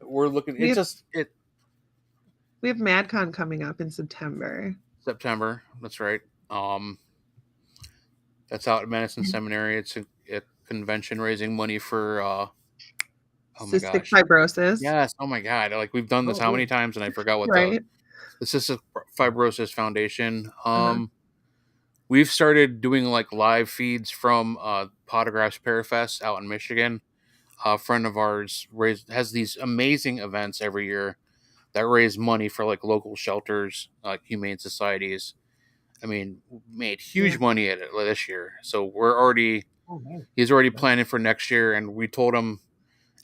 Speaker 3: We're looking.
Speaker 2: We
Speaker 3: It's
Speaker 2: have-
Speaker 3: just it.
Speaker 2: We have MadCon coming up in September.
Speaker 3: September. That's right. That's out at Madison Seminary. It's a convention raising money for oh my
Speaker 2: Cystic
Speaker 3: gosh.
Speaker 2: fibrosis.
Speaker 3: Yes. Oh my god. Like we've done this how many times, and I forgot what
Speaker 2: Right.
Speaker 3: the Cystic Fibrosis Foundation.
Speaker 2: Uh-huh.
Speaker 3: We've started doing like live feeds from Potographs Parafest out in Michigan. A friend of ours has these amazing events every year that raise money for like local shelters, like humane societies. I mean, made huge money at it this year. So he's already planning for next year. And we told him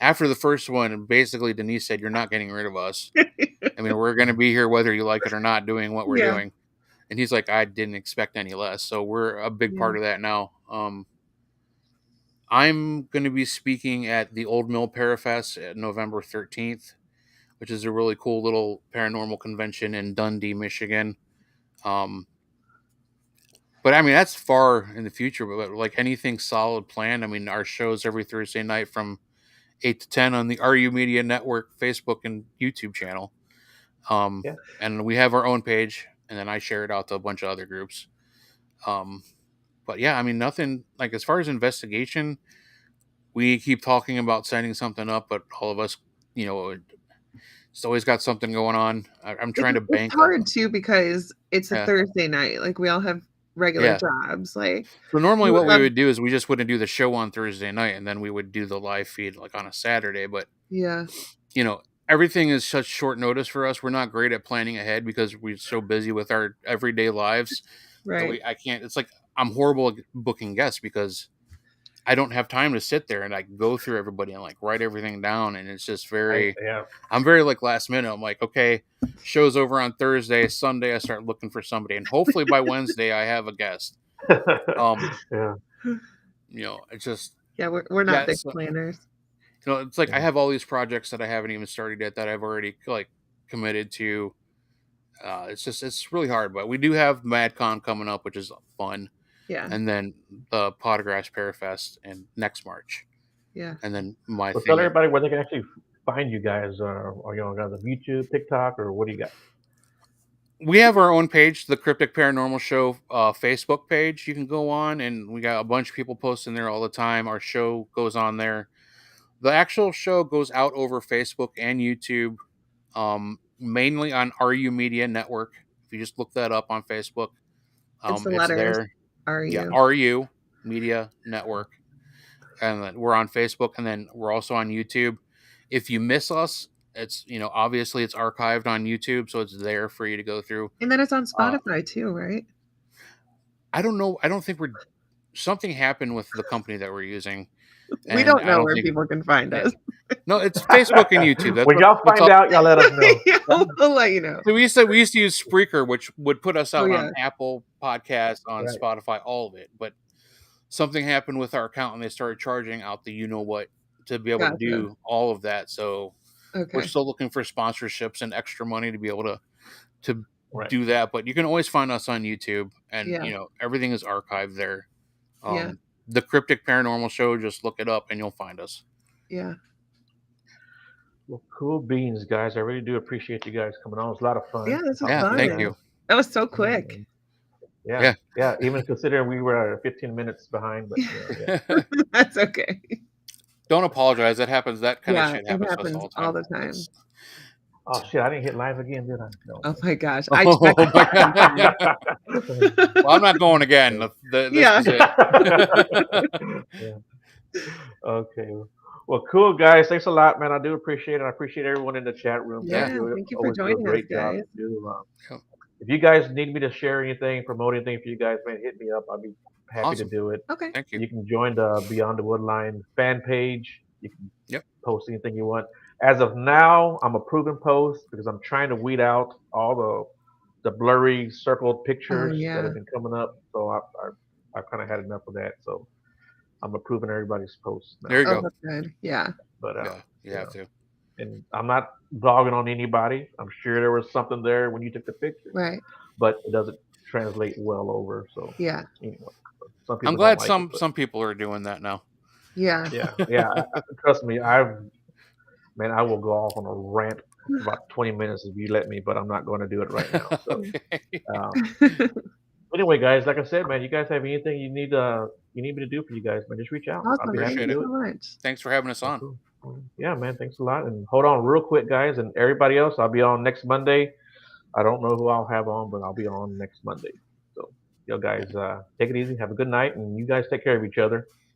Speaker 3: after the first one, and basically Denise said, "You're not getting rid of us. I mean, we're going to be here whether you like it or not, doing what we're doing." And he's like, "I didn't expect any less." So we're a big part of that now. I'm going to be speaking at the Old Mill Parafest at November 13th, which is a really cool little paranormal convention in Dundee, Michigan. But I mean, that's far in the future, but like anything solid planned. I mean, our shows every Thursday night from 8 to 10 on the RU Media Network, Facebook and YouTube channel. And we have our own page, and then I share it out to a bunch of other groups. But yeah, I mean, nothing like as far as investigation, we keep talking about setting something up, but all of us, it's always got something going on. I'm trying to bank.
Speaker 2: It's hard too because it's a Thursday night. Like we all have regular jobs. Like
Speaker 3: so normally what we would do is we just wouldn't do the show on Thursday night, and then we would do the live feed like on a Saturday. But everything is such short notice for us. We're not great at planning ahead because we're so busy with our everyday lives.
Speaker 2: Right.
Speaker 3: I can't. It's like I'm horrible at booking guests because I don't have time to sit there and like go through everybody and like write everything down. And it's just I'm very like last minute. I'm like, okay, show's over on Thursday, Sunday, I start looking for somebody. And hopefully by Wednesday I have a guest. It's just,
Speaker 2: we're not big planners.
Speaker 3: It's like I have all these projects that I haven't even started yet that I've already like committed to. It's really hard, but we do have MadCon coming up, which is fun.
Speaker 2: Yeah.
Speaker 3: And then the Potographs Parafest and next March.
Speaker 2: Yeah.
Speaker 3: And then
Speaker 1: tell everybody where they can actually find you guys, or guys on YouTube, TikTok, or what do you got?
Speaker 3: We have our own page, the Cryptic Paranormal Show Facebook page. You can go on, and we got a bunch of people posting there all the time. Our show goes on there. The actual show goes out over Facebook and YouTube, mainly on RU Media Network. If you just look that up on Facebook,
Speaker 2: it's the
Speaker 3: it's
Speaker 2: letters.
Speaker 3: there.
Speaker 2: Are
Speaker 3: Yeah,
Speaker 2: you?
Speaker 3: RU Media Network. And then we're on Facebook, and then we're also on YouTube. If you miss us, it's obviously it's archived on YouTube, so it's there for you to go through.
Speaker 2: And then it's on
Speaker 3: Uh,
Speaker 2: Spotify too, right?
Speaker 3: I don't know. I don't think something happened with the company that we're using,
Speaker 2: We
Speaker 3: and
Speaker 2: don't
Speaker 3: I
Speaker 2: know
Speaker 3: don't
Speaker 2: where
Speaker 3: think.
Speaker 2: people can find
Speaker 3: Yeah.
Speaker 2: us.
Speaker 3: No, it's Facebook and YouTube.
Speaker 1: When y'all
Speaker 3: That's
Speaker 1: find
Speaker 3: all.
Speaker 1: out, y'all let us know.
Speaker 2: Yeah, we'll let you know.
Speaker 3: So we used to use Spreaker, which would put us
Speaker 2: Oh
Speaker 3: out
Speaker 2: yeah.
Speaker 3: on Apple Podcasts, on
Speaker 1: Right.
Speaker 3: Spotify, all of it. But something happened with our account, and they started charging out the what to be able to
Speaker 2: Gotcha.
Speaker 3: do all of that. So we're
Speaker 2: Okay.
Speaker 3: still looking for sponsorships and extra money to be able to
Speaker 1: Right.
Speaker 3: do that. But you can always find us on YouTube, and
Speaker 2: Yeah.
Speaker 3: everything is archived there.
Speaker 2: Yeah.
Speaker 3: The Cryptic Paranormal Show, just look it up and you'll find us.
Speaker 2: Yeah.
Speaker 1: Well, cool beans, guys. I really do appreciate you guys coming on. It was a lot of fun.
Speaker 2: Yeah, this was
Speaker 3: Yeah,
Speaker 2: fun.
Speaker 3: thank you.
Speaker 2: That was so quick.
Speaker 1: Yeah. Even considering we were 15 minutes behind, but yeah.
Speaker 2: That's okay.
Speaker 3: Don't apologize. That happens. That kind of
Speaker 2: Yeah,
Speaker 3: shit
Speaker 2: it
Speaker 3: happens to us
Speaker 2: happens
Speaker 3: all the time.
Speaker 2: all the time.
Speaker 1: Oh shit! I didn't hit live again, did I? No.
Speaker 2: Oh my gosh.
Speaker 3: Oh
Speaker 2: I
Speaker 3: my
Speaker 2: checked.
Speaker 3: God. Well, I'm not going again. This
Speaker 2: Yeah.
Speaker 3: is it.
Speaker 1: Yeah. Okay. Well, cool, guys. Thanks a lot, man. I do appreciate it. I appreciate everyone in the chat room.
Speaker 2: Yeah,
Speaker 1: Guys
Speaker 2: thank you for
Speaker 1: always do a
Speaker 2: joining us,
Speaker 1: great job.
Speaker 2: guys.
Speaker 3: Yeah.
Speaker 1: If you guys need me to share anything, promote anything for you guys, man, hit me up. I'll be happy
Speaker 3: Awesome.
Speaker 1: to do it.
Speaker 2: Okay.
Speaker 3: Thank you.
Speaker 1: You can join the Beyond the Woodline fan page. You can
Speaker 3: Yep.
Speaker 1: post anything you want. As of now, I'm approving posts because I'm trying to weed out all the blurry circled pictures that
Speaker 2: yeah.
Speaker 1: have been coming up. So I've kind of had enough of that. So I'm approving everybody's posts now.
Speaker 3: There you
Speaker 2: Oh,
Speaker 3: go.
Speaker 2: that's good. Yeah.
Speaker 1: But
Speaker 3: Yeah, you have to.
Speaker 1: and I'm not dogging on anybody. I'm sure there was something there when you took the picture,
Speaker 2: Right.
Speaker 1: but it doesn't translate well over. So
Speaker 2: Yeah.
Speaker 1: anyway, some people
Speaker 3: I'm glad
Speaker 1: don't like it,
Speaker 3: some people are doing that now.
Speaker 2: Yeah.
Speaker 1: yeah. Trust me, I will go off on a rant for about 20 minutes if you let me, but I'm not going to do it right now. So
Speaker 3: Okay.
Speaker 1: anyway, guys, like I said, man, you guys have anything you need me to do for you guys, man, just reach out. I'll
Speaker 2: Awesome.
Speaker 1: be happy
Speaker 2: Thank
Speaker 1: to
Speaker 2: you
Speaker 1: do
Speaker 2: so
Speaker 1: it.
Speaker 2: much.
Speaker 3: Thanks for having us on.
Speaker 1: Cool. Yeah, man, thanks a lot. And hold on real quick, guys, and everybody else, I'll be on next Monday. I don't know who I'll have on, but I'll be on next Monday. So, guys, take it easy. Have a good night, and you guys take care of each other.